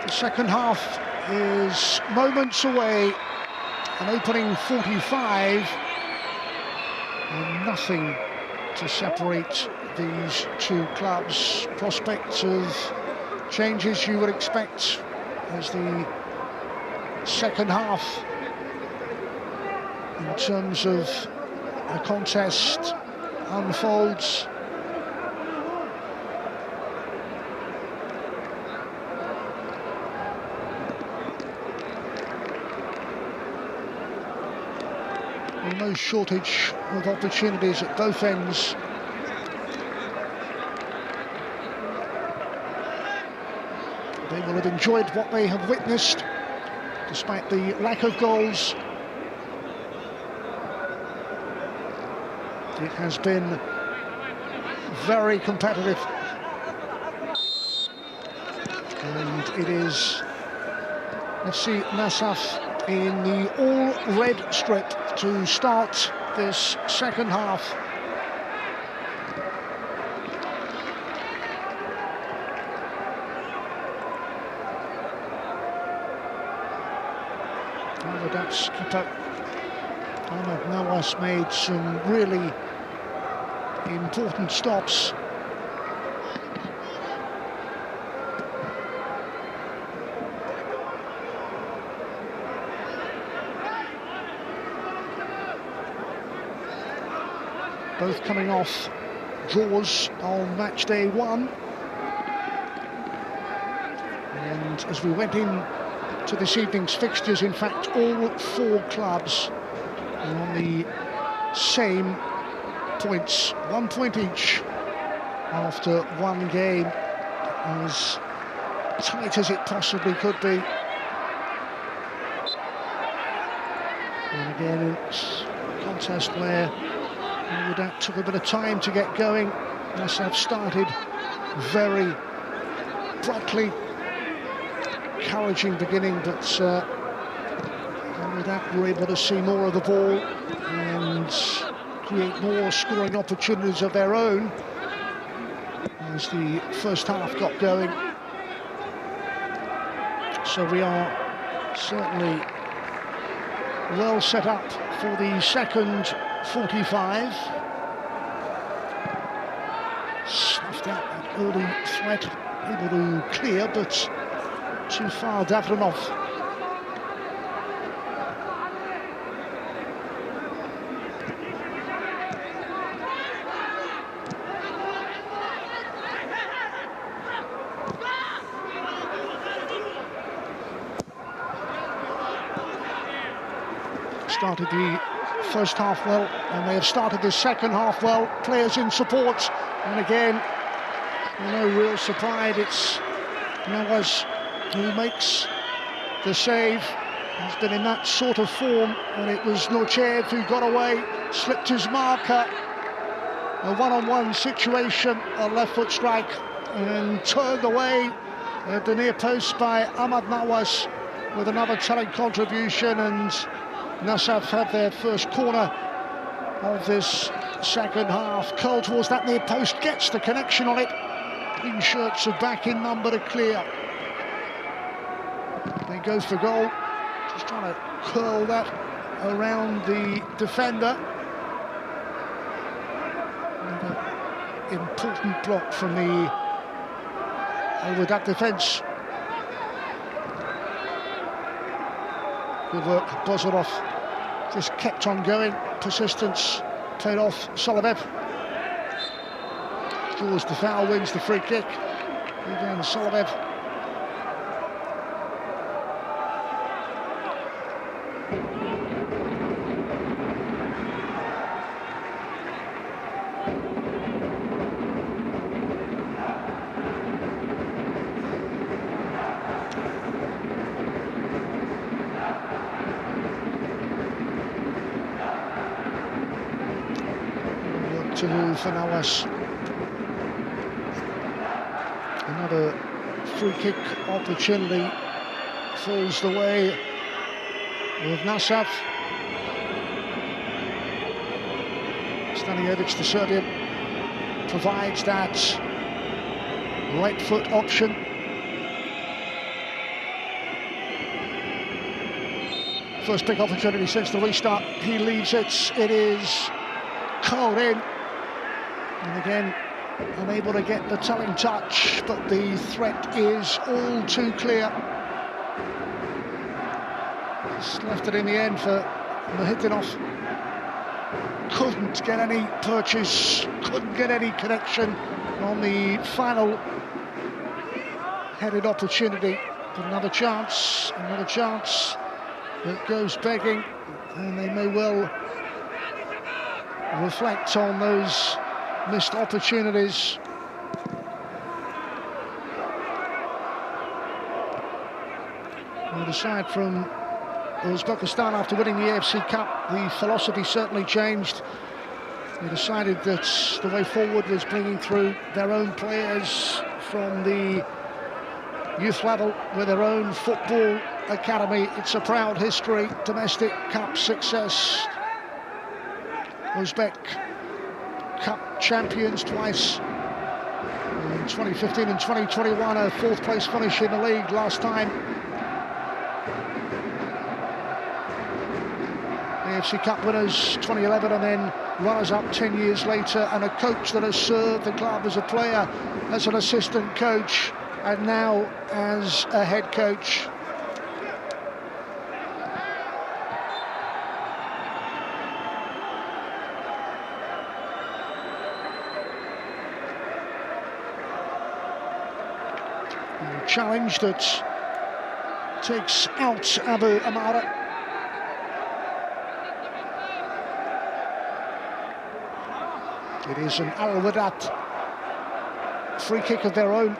The second half is moments away, an opening 45, and nothing to separate these two clubs. Prospects of changes you would expect as the second half in terms of the contest unfolds. No shortage of opportunities at both ends. They will have enjoyed what they have witnessed, despite the lack of goals. It has been very competitive. And it is FC Nasaf in the all-red strip to start this second half. Wehdat keeper Nawaz made some really important stops. Both coming off draws on match day 1. And as we went in to this evening's fixtures, in fact, all 4 clubs are on the same points, 1 point each after 1 game, as tight as it possibly could be. And again, it's a contest where Wehdat took a bit of time to get going. Nasaf started very brightly, encouraging beginning, but Wehdat were able to see more of the ball and create more scoring opportunities of their own as the first half got going. So we are certainly well set up for the second 45. Snuffed out that early threat, able to clear, but too far Davronov. Started the first half well, and they have started the second half well. Players in support, and again, no real surprise. It's Nawaz who makes the save. He's been in that sort of form, and it was Norchev who got away, slipped his marker. A one-on-one situation, a left foot strike, and turned away at the near post by Ahmad Nawaz with another telling contribution, and Nasaf had their first corner of this second half. Curl towards that near post, gets the connection on it. Green shirts are back in number to clear. They go for goal, just trying to curl that around the defender. Another important block from the Wehdat defence. Good work, Bozorov just kept on going, persistence played off Solovev. Draws the foul, wins the free kick. Again, Solovev. To do for Nawaz. Another free kick opportunity falls the way of Nasaf. Stanojevic, the Serbian, provides that right foot option. First big opportunity since the restart. He leaves it. It is curled in. And again, unable to get the telling touch, but the threat is all too clear. Just left it in the end for Mahidinov. Couldn't get any purchase, couldn't get any connection on the final headed opportunity. But another chance that goes begging, and they may well reflect on those missed opportunities. And aside from Uzbekistan, after winning the AFC Cup, the philosophy certainly changed. They decided that the way forward was bringing through their own players from the youth level with their own football academy. It's a proud history, domestic cup success. Uzbek Cup champions twice. In 2015 and 2021, a fourth place finish in the league last time. AFC Cup winners 2011 and then runners-up 10 years later, and a coach that has served the club as a player, as an assistant coach, and now as a head coach. A challenge that takes out Abu Amara. It is an Wehdat free kick of their own.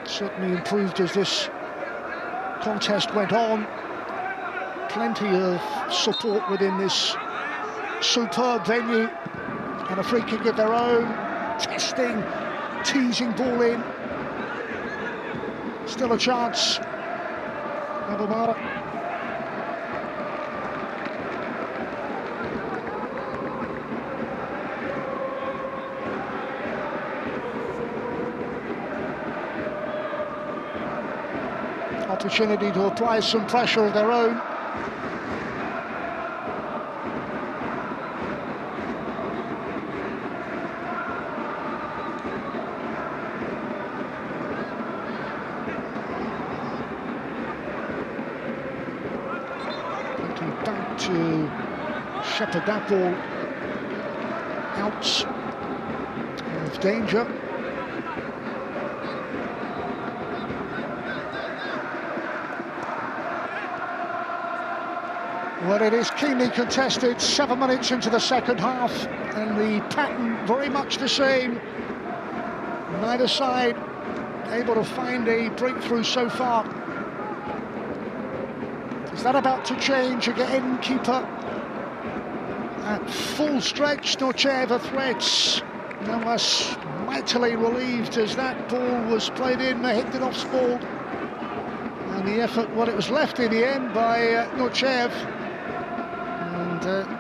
Certainly improved as this contest went on. Plenty of support within this superb venue. And a free kick of their own. Testing, teasing ball in. Still a chance. Abu Amara. Opportunity to apply some pressure of their own. Looking back to shepherd that ball out of danger. Well, it is keenly contested, 7 minutes into the second half, and the pattern very much the same. Neither side able to find a breakthrough so far. Is that about to change again? Keeper at full stretch, Norchev threats. Nonetheless, mightily relieved as that ball was played in, hit it off ball. And the effort, well, it was left in the end by Norchev.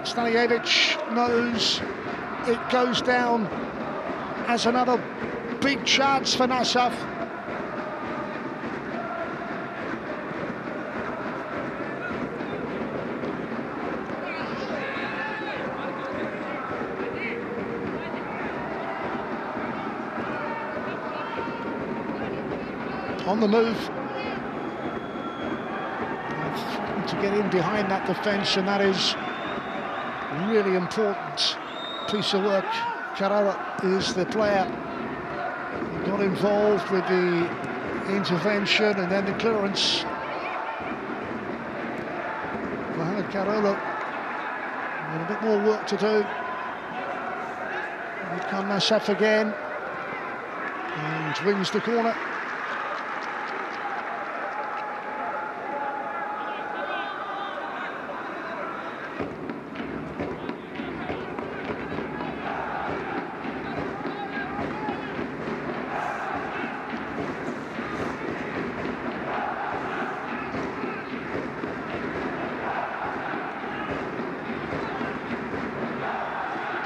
Stanojevic knows it goes down as another big chance for Nasaf. On the move. To get in behind that defence, and that is really important piece of work. Carrera is the player who got involved with the intervention and then the clearance. Mohamed Carrera with a bit more work to do. Here comes Nasaf again and wins the corner.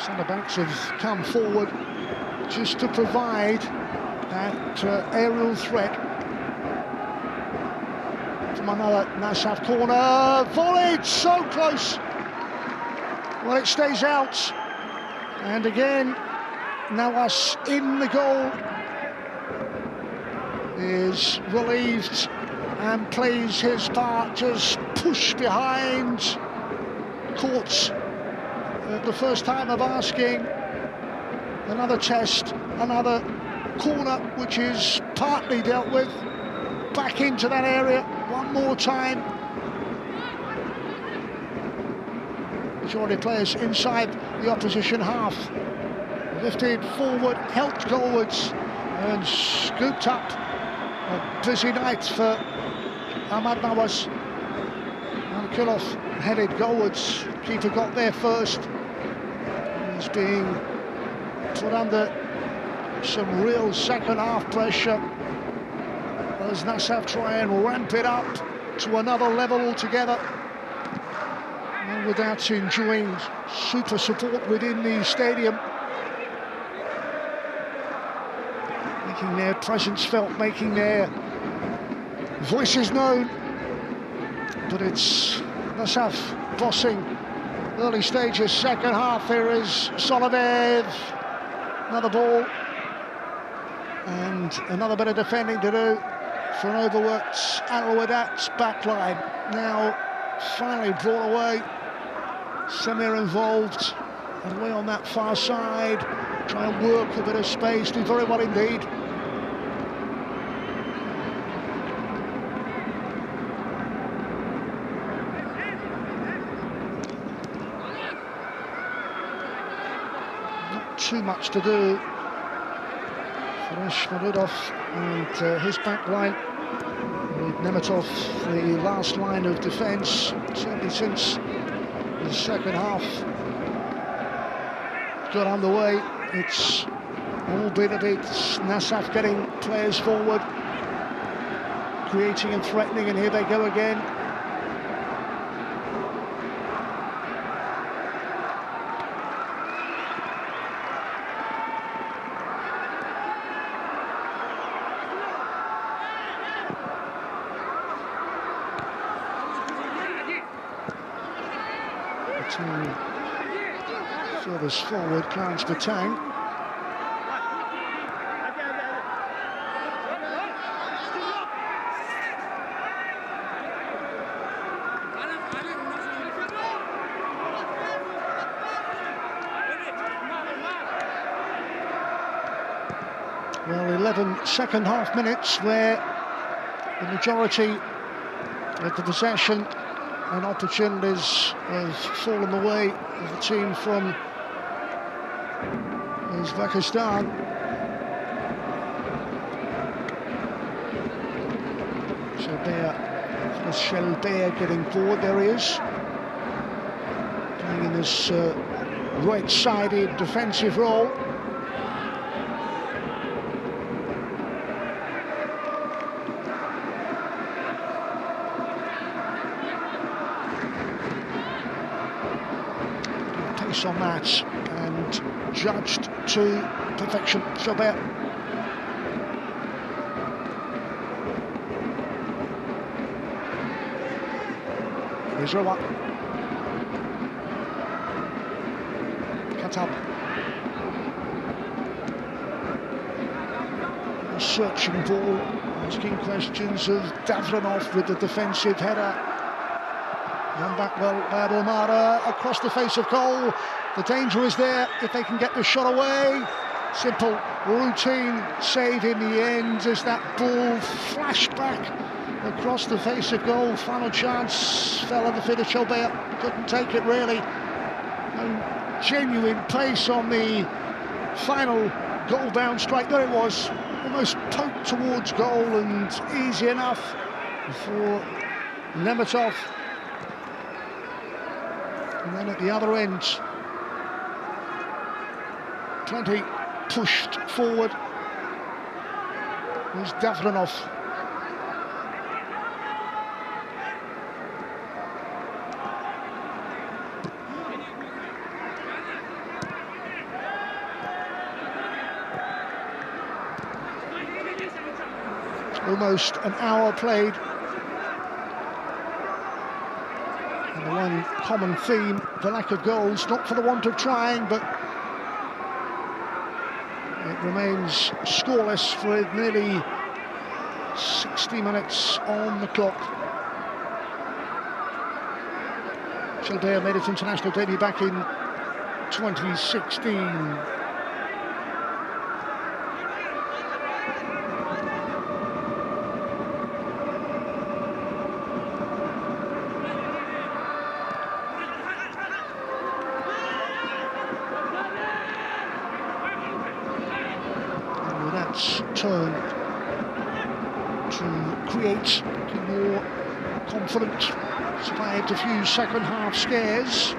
Centre-backs have come forward just to provide that aerial threat. From another Nasaf corner, volleyed, so close. Well, it stays out. And again, Nawas in the goal is relieved and plays his part, just push behind, caught the first time of asking. Another test, another corner which is partly dealt with. Back into that area one more time. Majority players inside the opposition half. Lifted forward, helped goalwards and scooped up. A busy night for Ahmad Nawas. And Kulov headed goalwards. Keeper got there first. He's being put under some real second half pressure as Nasaf try and ramp it up to another level altogether. and without enjoying super support within the stadium, making their presence felt, making their voices known. But it's Nasaf bossing early stages, second half. Here is Stanojevic, another ball, and another bit of defending to do for an overworked Wehdat backline. Now finally brought away, Samir involved, and away on that far side, try and work a bit of space, do very well indeed. Not too much to do for Shmadudov and his back line, with Nemetov the last line of defence, certainly since the second half got underway. It's all been a bit Nasaf getting players forward, creating and threatening, and here they go again. Furthest forward, Clarence Batang. Well, 11 second half minutes where the majority of the possession and opportunities have fallen the way of the team from Uzbekistan. Shelbear getting forward, there he is, playing in this right-sided defensive role. Pace on that, and judged to perfection. Shelbear. Here's Rowa. Cut up. A searching ball, asking questions of Davronov with the defensive header. Run back well by Abdelmara, across the face of goal. The danger is there if they can get the shot away. Simple, routine save in the end as that ball flashed back across the face of goal. Final chance, fell on the feet of Shelbear, couldn't take it really. No genuine pace on the final goal-bound strike. There it was, almost poked towards goal and easy enough for Nemetov. And then at the other end, plenty pushed forward was Davronov. Almost an hour played. And the one common theme, the lack of goals, not for the want of trying, but it remains scoreless with nearly 60 minutes on the clock. Shelbear made its international debut back in 2016. Turn to create, more confident, survived a few second half scares.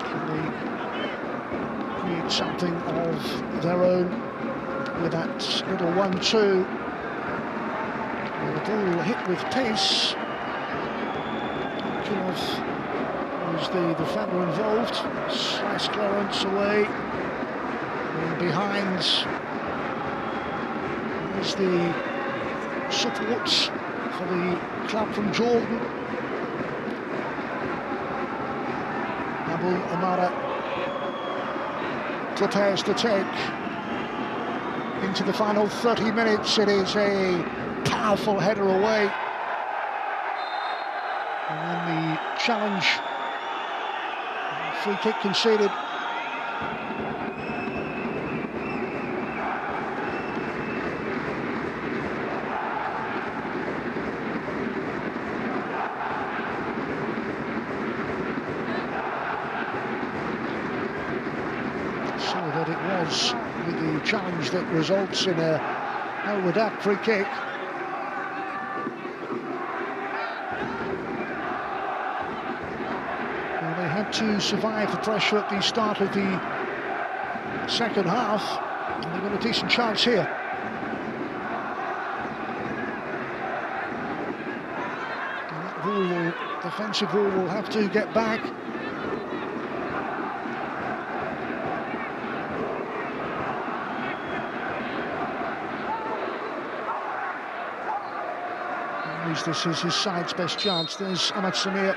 Can they create something of their own? with that little 1-2. The ball hit with pace. Was the defender involved. Slice clearance away. And behind is the support for the club from Jordan. Abu Amara prepares to take into the final 30 minutes. It is a powerful header away. And then the challenge, free kick conceded. So that it was with the challenge that results in a Wehdat free kick. To survive the pressure at the start of the second half, and they've got a decent chance here. And that ball, defensive ball, will have to get back. This is his side's best chance. There's Ahmad Samir.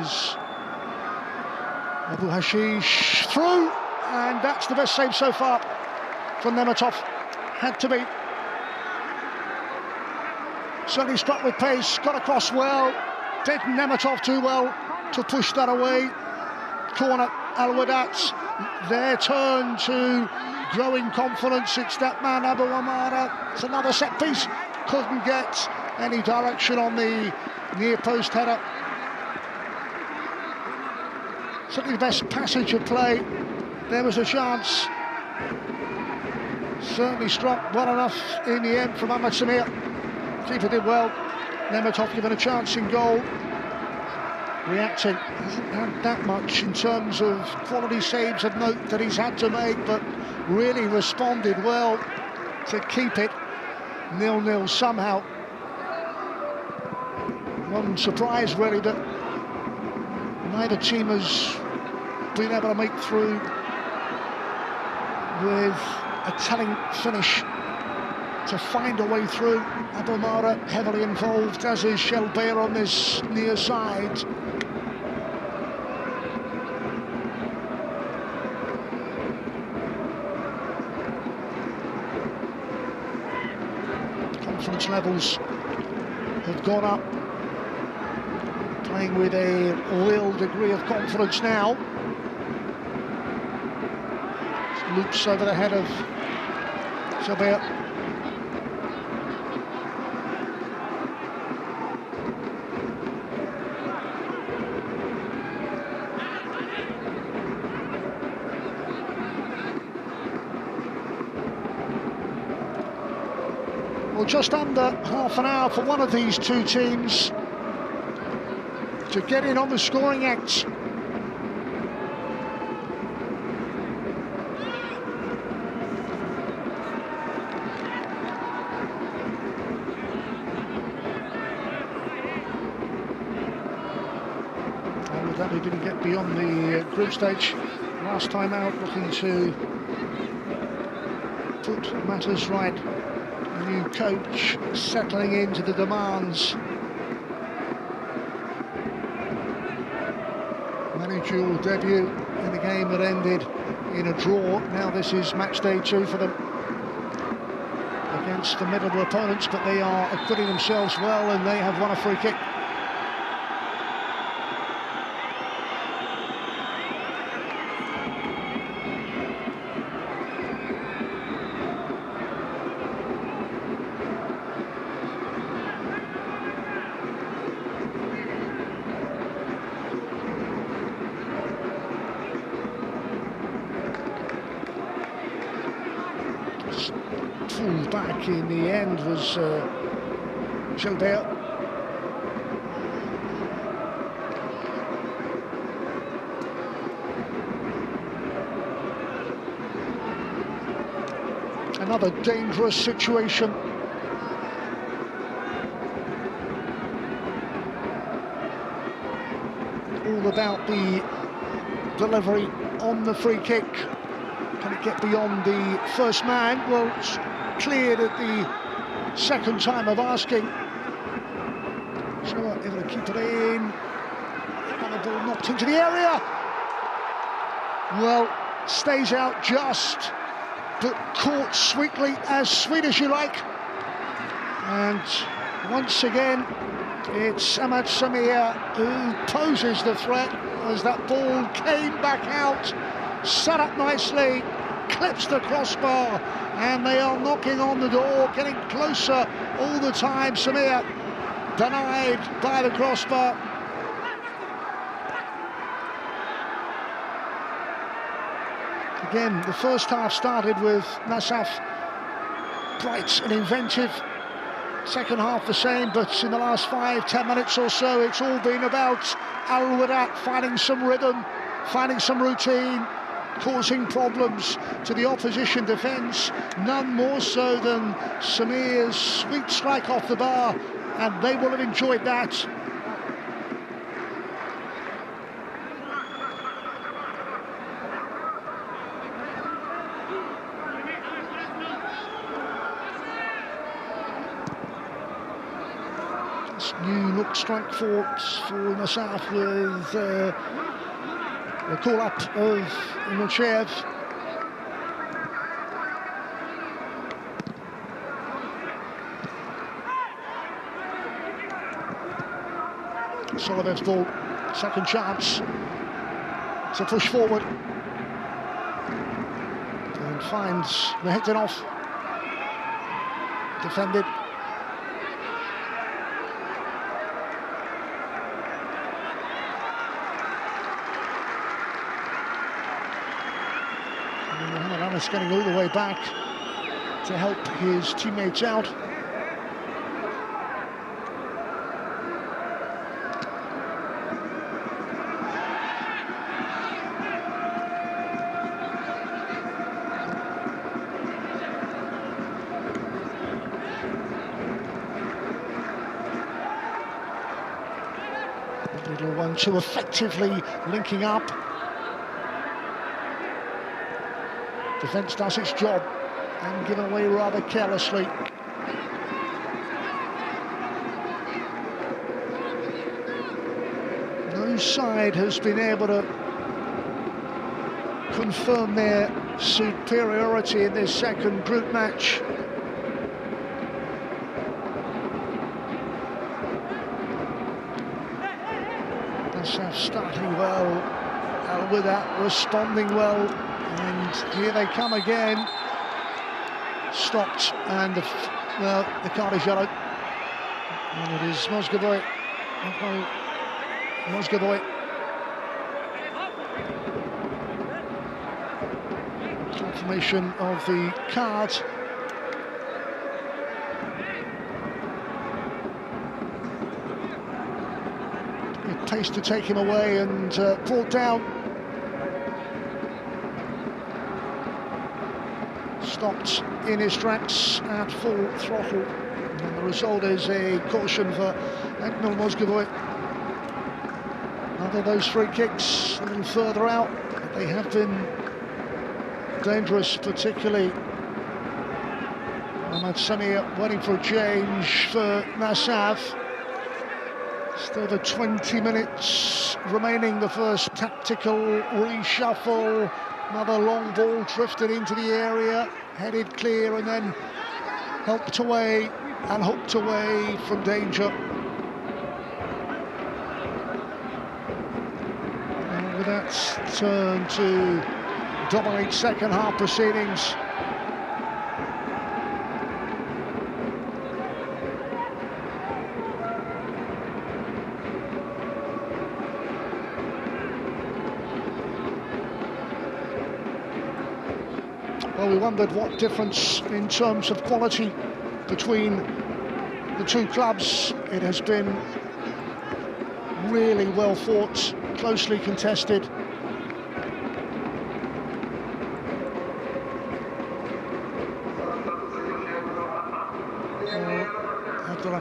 Is Abu Hashish through, and that's the best save so far from Nematov. Had to be. Certainly struck with pace, got across well. Did Nematov too well to push that away. Corner, Al Wehdat, their turn to growing confidence. It's that man, Abu Amara. It's another set piece. Couldn't get any direction on the near post header. Certainly the best passage of play. There was a chance. Certainly struck well enough in the end from Ahmad Samir. Keeper did well. Nematov given a chance in goal. Reacting, hasn't had that much in terms of quality saves of note that he's had to make, but really responded well to keep it 0-0 somehow. One surprise really that neither team has been able to make through with a telling finish to find a way through. Abu Amara heavily involved, as is Shelbeir on this near side. Confidence levels have gone up. Playing with a real degree of confidence now. Loops over the head of Shelbeir. Well, just under half an hour for one of these two teams to get in on the scoring act. And that he didn't get beyond the group stage last time out, looking to put matters right. A new coach settling into the demands. Managerial debut in the game that ended in a draw. Now this is Matchday 2 for them against formidable opponents, but they are acquitting themselves well, and they have won a free kick. Full back in the end was Shelbeir. Another dangerous situation. All about the delivery on the free kick. Can it get beyond the first man? Well, it's cleared at the second time of asking. So able to keep it in. Another ball knocked into the area. Well, stays out just, but caught sweetly, as sweet as you like. And once again, it's Ahmad Samir who poses the threat as that ball came back out, set up nicely, clips the crossbar, and they are knocking on the door, getting closer all the time. Samir denied by the crossbar. Again, the first half started with Nasaf bright and inventive. Second half the same, but in the last 5-10 minutes or so, it's all been about Wehdat finding some rhythm, finding some routine, causing problems to the opposition defence. None more so than Samir's sweet strike off the bar, and they will have enjoyed that. New look strike force for Nasaf with the call-up of Muchev. Solovev's ball, second chance to push forward. And finds Mehedinov, defended. Getting all the way back to help his teammates out. Little 1-2 effectively linking up. Defence does its job and given away rather carelessly. No side has been able to confirm their superiority in this second group match. Nasaf starting well, Wehdat responding well. And here they come again. Stopped, and the card is yellow. And it is Mozgovoy. Mozgovoy. Confirmation of the card. It takes to take him away and brought down. Stopped in his tracks at full throttle, and the result is a caution for Akmal Mozgovoy. Another of those free kicks a little further out, but they have been dangerous, particularly Ahmad Samir waiting for a change for Nasaf. Still the 20 minutes remaining, the first tactical reshuffle. Another long ball drifted into the area, headed clear and then helped away and hooked away from danger. And with that turn to dominate second half proceedings. Well, we wondered what difference in terms of quality between the two clubs. It has been really well fought, closely contested.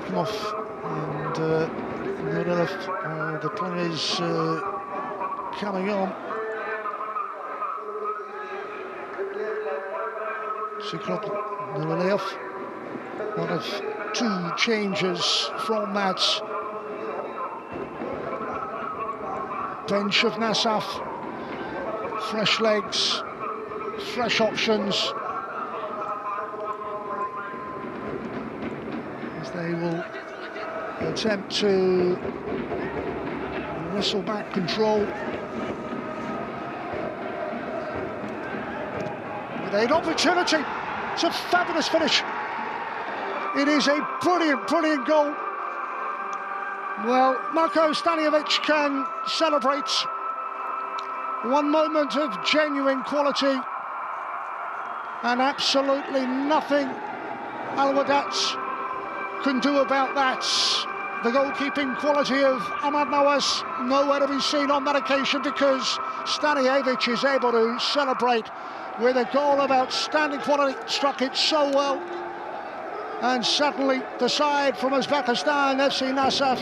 Rakimov and the players coming on. Sikrop Nuralev, one of two changes from that bench of Nasaf. Fresh legs, fresh options, as they will attempt to wrestle back control. With an opportunity, it's a fabulous finish. It is a brilliant, brilliant goal. Well, Marko Stanojevic can celebrate. One moment of genuine quality, and absolutely nothing Wehdat can do about that. The goalkeeping quality of Ahmad Nawaz nowhere to be seen on that occasion, because Stanojevic is able to celebrate with a goal of outstanding quality. Struck it so well, and suddenly the side from Uzbekistan, FC Nasaf,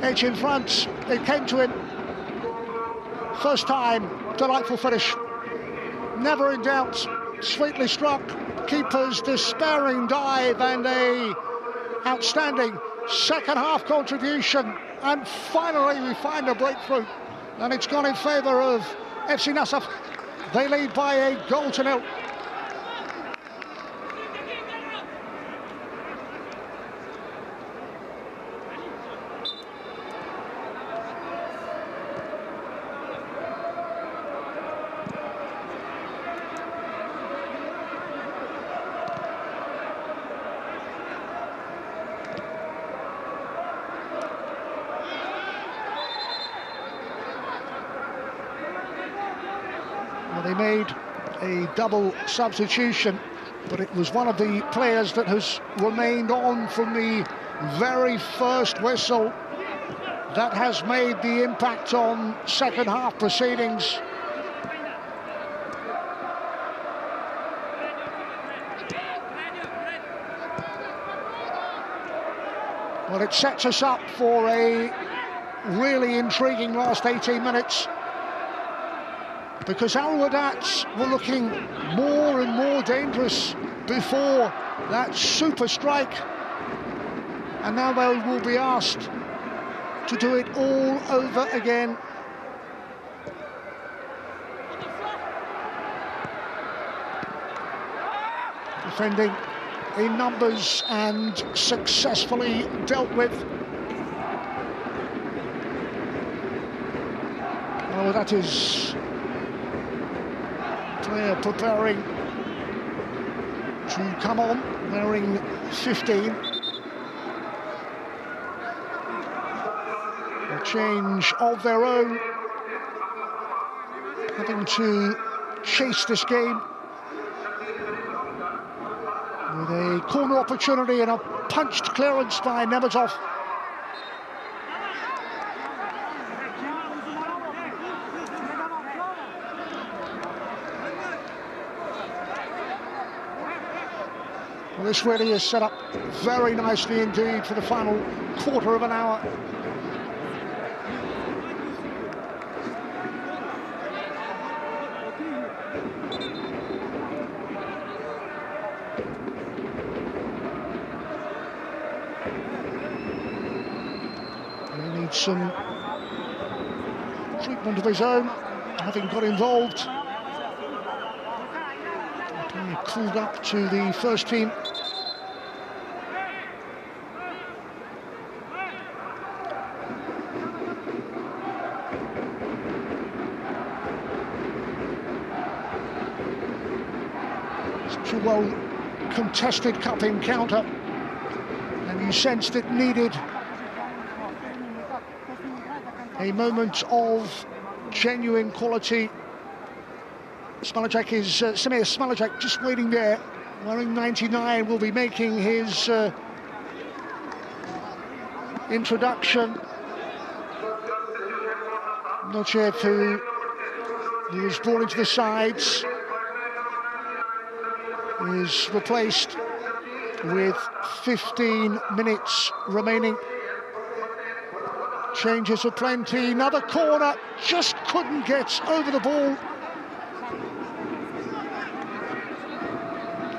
edge in front. It came to him. First time, delightful finish. Never in doubt, sweetly struck. Keeper's despairing dive and a outstanding second half contribution. And finally we find a breakthrough, and it's gone in favour of FC Nasaf. They lead by a 1-0. They made a double substitution, but it was one of the players that has remained on from the very first whistle that has made the impact on second half proceedings. Well, it sets us up for a really intriguing last 18 minutes, because Wehdat were looking more and more dangerous before that super strike, and now they will be asked to do it all over again. Defending in numbers and successfully dealt with. Oh, that is player preparing to come on, wearing 15. A change of their own, having to chase this game with a corner opportunity and a punched clearance by Nemetov. Well, this really is set up very nicely indeed for the final quarter of an hour. He needs some treatment of his own, having got involved. Called up to the first team. Such a well contested cup encounter, and you sensed it needed a moment of genuine quality. Smalacek is Samir Smalacek just waiting there, wearing 99, will be making his introduction. Nochev, who was brought into the sides, is replaced with 15 minutes remaining. Changes are plenty. Another corner, just couldn't get over the ball.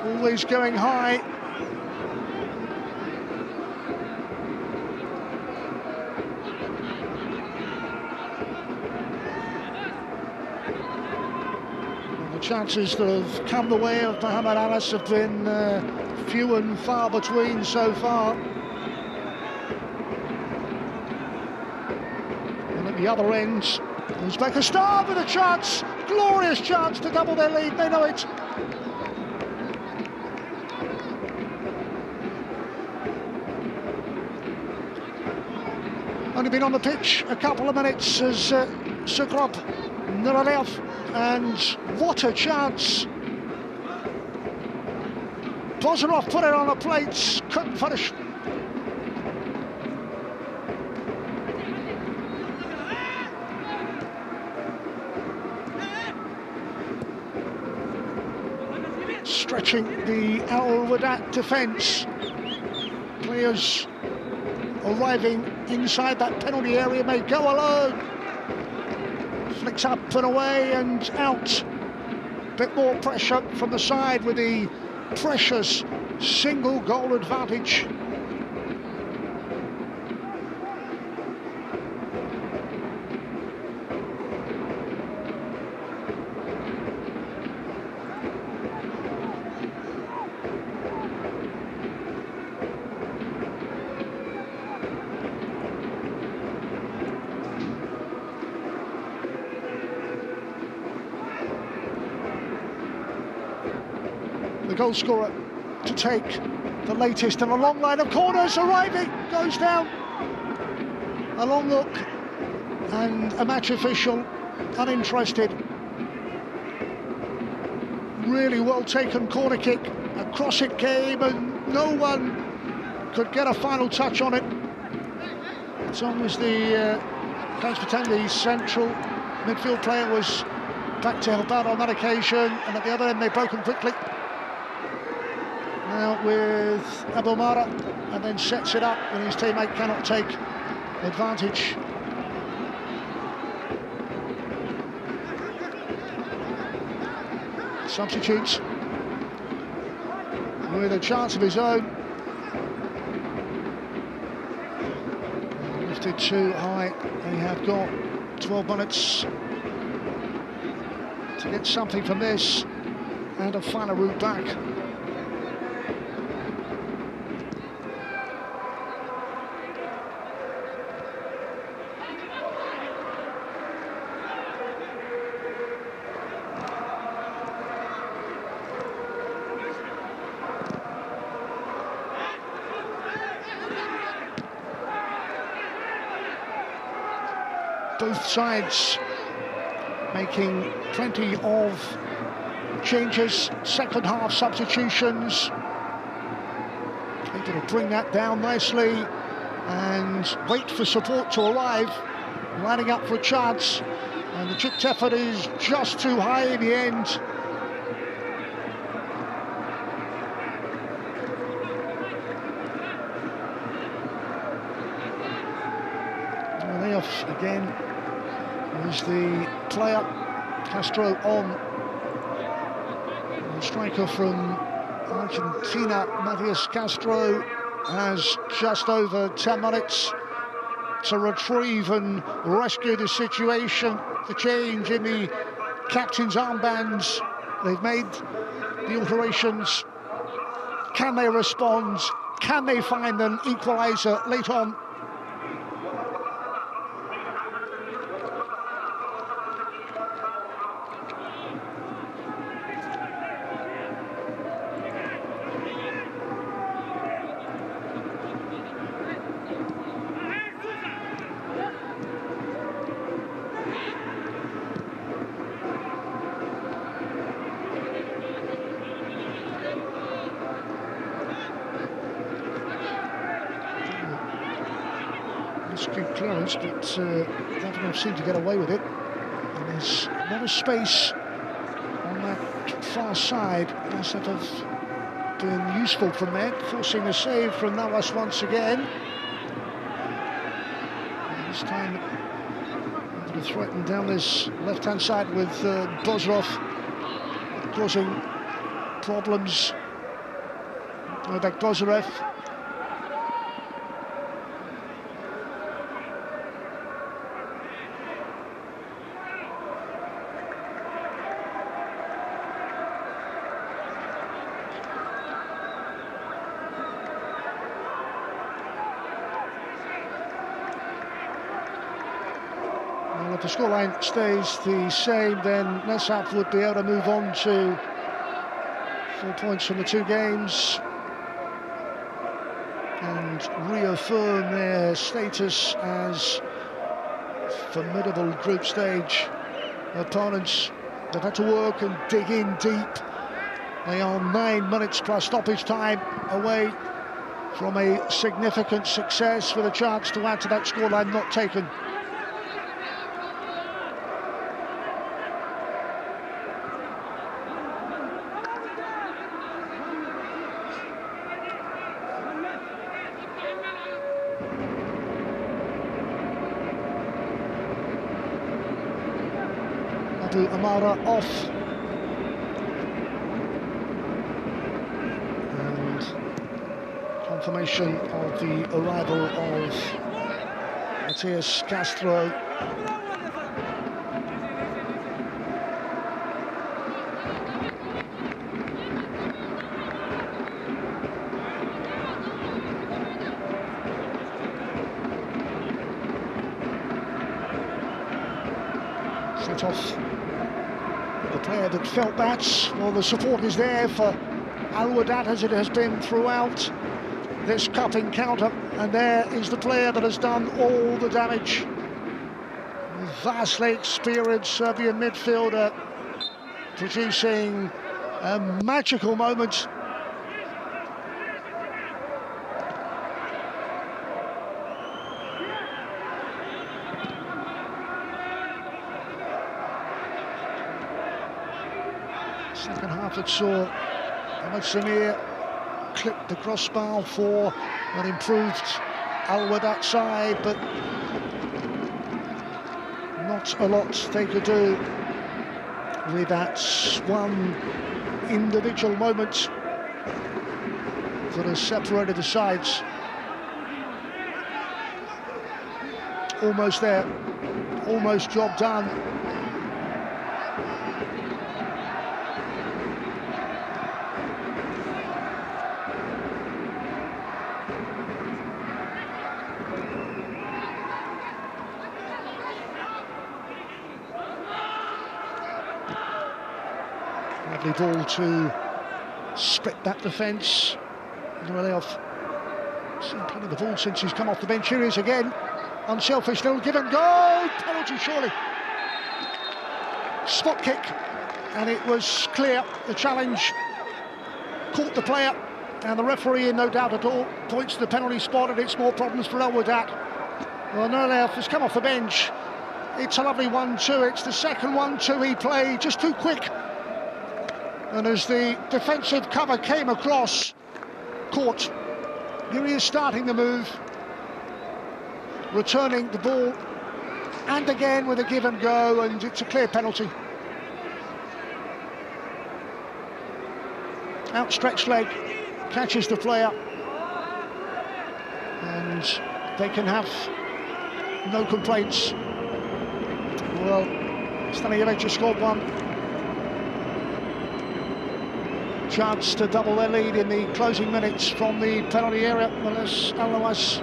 Always going high. The chances that have come the way of Mohamed Anas have been few and far between so far. And at the other end, Uzbekistan with a chance, glorious chance to double their lead, they know it. Only been on the pitch a couple of minutes as Sukrab Nuralev, and what a chance. Bozarov put it on a plate, couldn't finish. Stretching the Al Wehdat defence. Players arriving inside that penalty area may go alone. Flicks up and away and out. Bit more pressure from the side with the precious single goal advantage. The goal scorer to take the latest and a long line of corners arriving, goes down. A long look and a match official uninterested. Really well taken corner kick, across it came and no one could get a final touch on it. As long as the the central midfield player was back to help out on that occasion, and at the other end they broke him quickly. Now with Abu Mara, and then sets it up when his teammate cannot take advantage. Substitutes with a chance of his own. Lifted too high. They have got 12 minutes to get something from this and a final route back. Both sides making plenty of changes, second half substitutions. Able to bring that down nicely and wait for support to arrive, lining up for a chance. And the chipped effort is just too high in the end. Layoff again. Is the player, Castro on. The striker from Argentina, Matias Castro, has just over 10 minutes to retrieve and rescue the situation. The change in the captain's armbands. They've made the alterations. Can they respond? Can they find an equaliser late on? Good clearance, but Davenport seemed to get away with it. And there's a lot of space on that far side. Nasaf have been useful from there, forcing a save from Nawas once again. And this time, able to threaten down this left-hand side with Bozrov, causing problems. Wehdat Bozrov. Well, if the scoreline stays the same, then Nasaf would be able to move on to 4 points from the 2 games and reaffirm their status as formidable group stage opponents. They've had to work and dig in deep. They are 9 minutes plus stoppage time away from a significant success with a chance to add to that scoreline not taken. Amara off, and confirmation of the arrival of Matias Castro. Set off the player that felt that. Well, the support is there for Wehdat as it has been throughout this cup encounter, and there is the player that has done all the damage. Vastly experienced Serbian midfielder, producing a magical moment. Second half it saw Ahmed Samir clip the crossbar for an improved Wehdat side, but not a lot they could do with that one individual moment that has separated the sides. Almost there, almost job done. Lovely ball to split that defence. Nureyev seen plenty of the ball since he's come off the bench. Here he is again. Unselfish little give and go. Penalty surely. Spot kick, and it was clear. The challenge caught the player, and the referee, in no doubt at all, points to the penalty spot, and it's more problems for Wehdat. Well, Nureyev has come off the bench. It's a lovely 1-2. It's the second 1-2 he played, just too quick. And as the defensive cover came across, caught. Here he is starting the move, returning the ball, and again with a give and go, and it's a clear penalty. Outstretched leg, catches the player, and they can have no complaints. Well, Stanojevic has scored one. Chance to double their lead in the closing minutes from the penalty area, unless Al-Nawas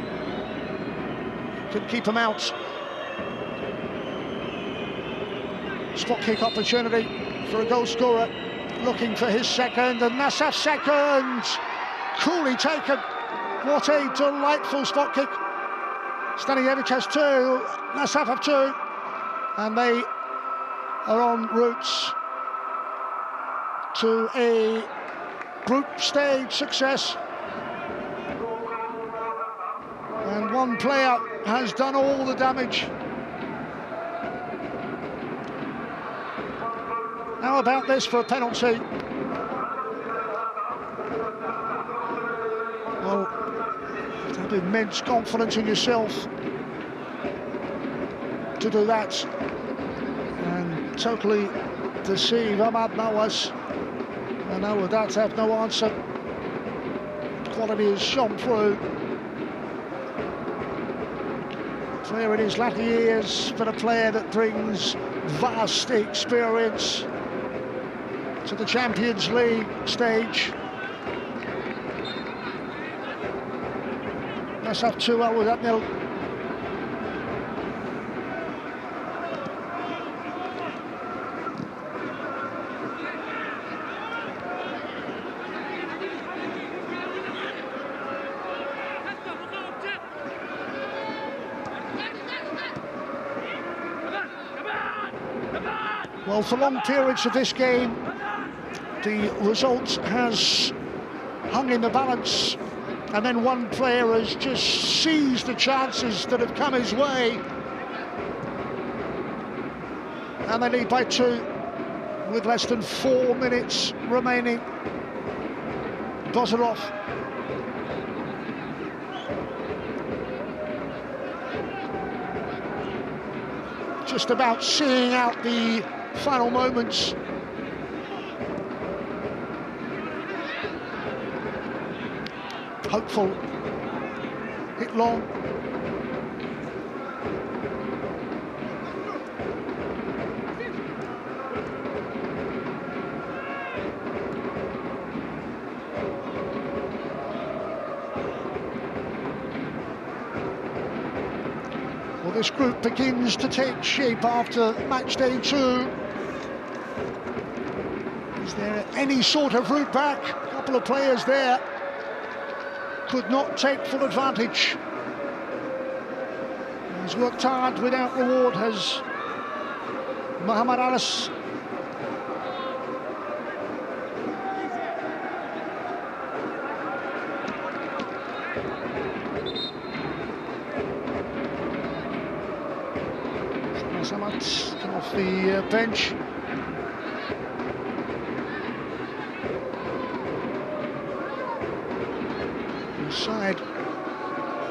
can keep them out. Spot kick opportunity for a goal scorer, looking for his second, and Nasaf second, coolly taken. What a delightful spot kick. Stanojevic has 2, Nasaf have 2, and they are en route to a group stage success. And one player has done all the damage. How about this for a penalty? With immense confidence in yourself to do that, and totally deceive Ahmad Nawaz. And now Wehdat have no answer. Quality has shone through. Player in his latter years, but a player that brings vast experience to the Champions League stage. Nasaf 2-0 with that nil. Well, for long periods of this game, the result has hung in the balance, and then one player has just seized the chances that have come his way, and they lead by 2 with less than 4 minutes remaining. Bozarov. Just about seeing out the final moments. Hopeful. Hit long. Well, this group begins to take shape after Matchday 2. Is there any sort of route back? A couple of players there could not take full advantage. He's worked hard without reward, has Muhammad Anas. Samad come off the bench. The side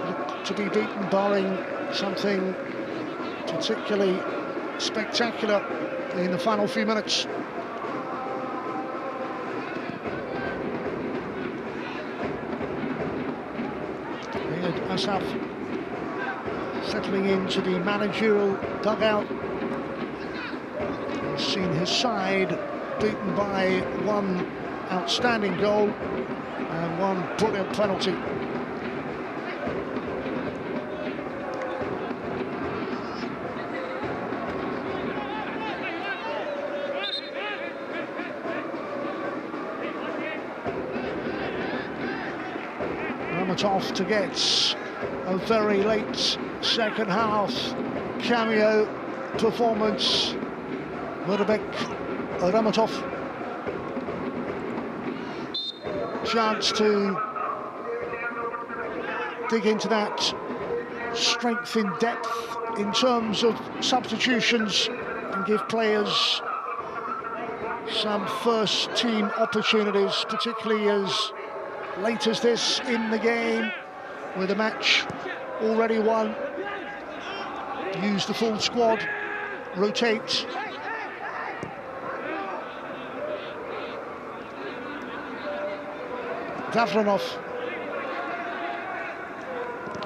looked to be beaten, barring something particularly spectacular in the final few minutes. Wehdat SC settling into the managerial dugout. He's seen his side beaten by one outstanding goal and one brilliant penalty. Ramatov to get a very late second half cameo performance. Murbek Ramatov. Chance to dig into that strength in depth in terms of substitutions and give players some first team opportunities, particularly as late as this in the game with the match already won. Use the full squad, rotate. Davronov.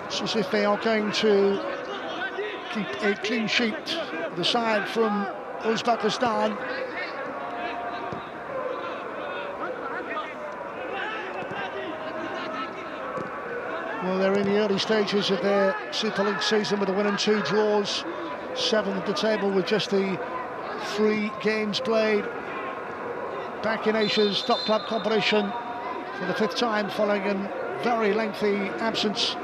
It's as if they are going to keep a clean sheet, the side from Uzbekistan. Well, they're in the early stages of their Super League season with a win and 2 draws. 7th at the table with just the 3 games played. Back in Asia's top club competition for the 5th time following a very lengthy absence.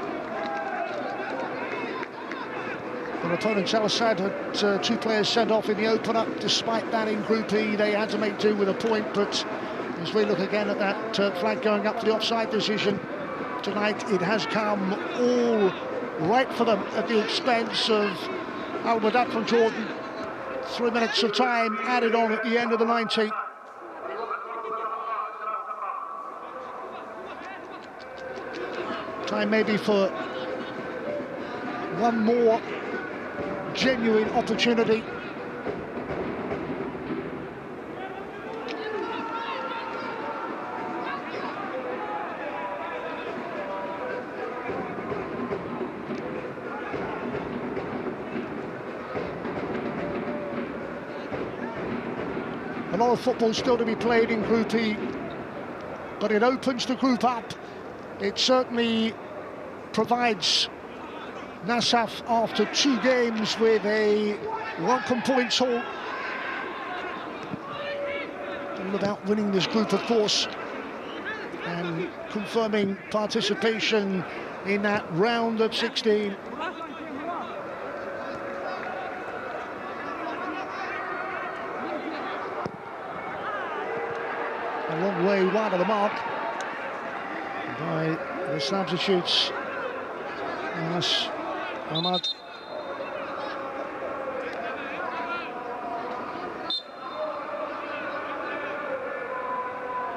Their opponents, Al Sadd, had 2 players sent off in the opener. Despite that, in Group E, they had to make do with a point. But as we look again at that flag going up for the offside decision, tonight it has come all right for them at the expense of Al Wehdat from Jordan. 3 minutes of time added on at the end of the 90. Time maybe for one more genuine opportunity. A lot of football still to be played in Group E, but it opens the group up. It certainly provides Nasaf after 2 games with a welcome points haul. All about winning this group, of course, and confirming participation in that round of 16. A long way wide of the mark by the substitutes. Yes, Ahmad.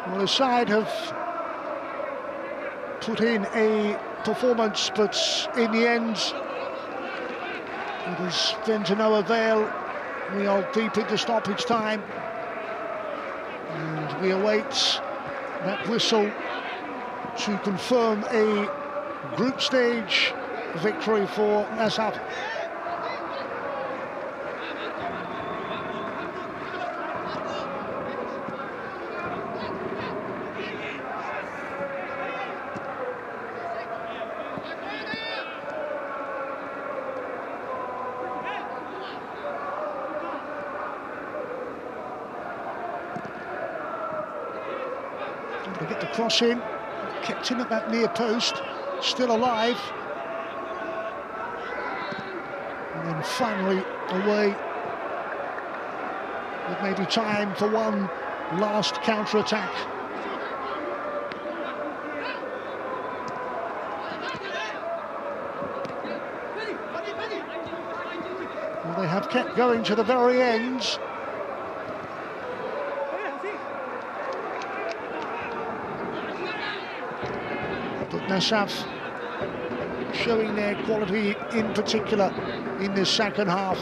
Well, the side have put in a performance, but in the end, it has been to no avail. We are deep into stoppage time, and we await that whistle to confirm a group stage victory for Nasaf. To get the cross in, kept him at that near post, still alive. And then finally away, with maybe time for one last counter-attack. Well, they have kept going to the very end. But Nasaf showing their quality in particular in this second half.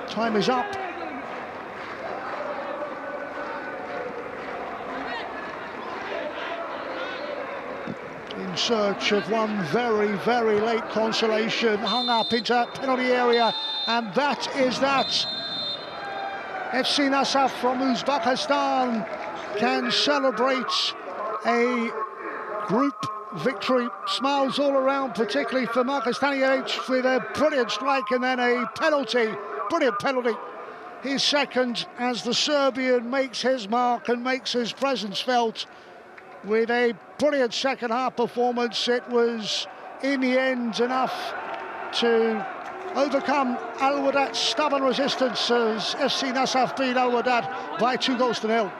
Time is up. In search of one very, very late consolation, hung up into that penalty area, and that is that. FC Nasaf from Uzbekistan can celebrate a group victory. Smiles all around, particularly for Marko Stanojevic, with a brilliant strike and then a penalty, brilliant penalty. His second, as the Serbian makes his mark and makes his presence felt with a brilliant second half performance. It was in the end enough to overcome Al Wehdat's stubborn resistance as FC Nasaf beat Al Wehdat by 2 goals to 0.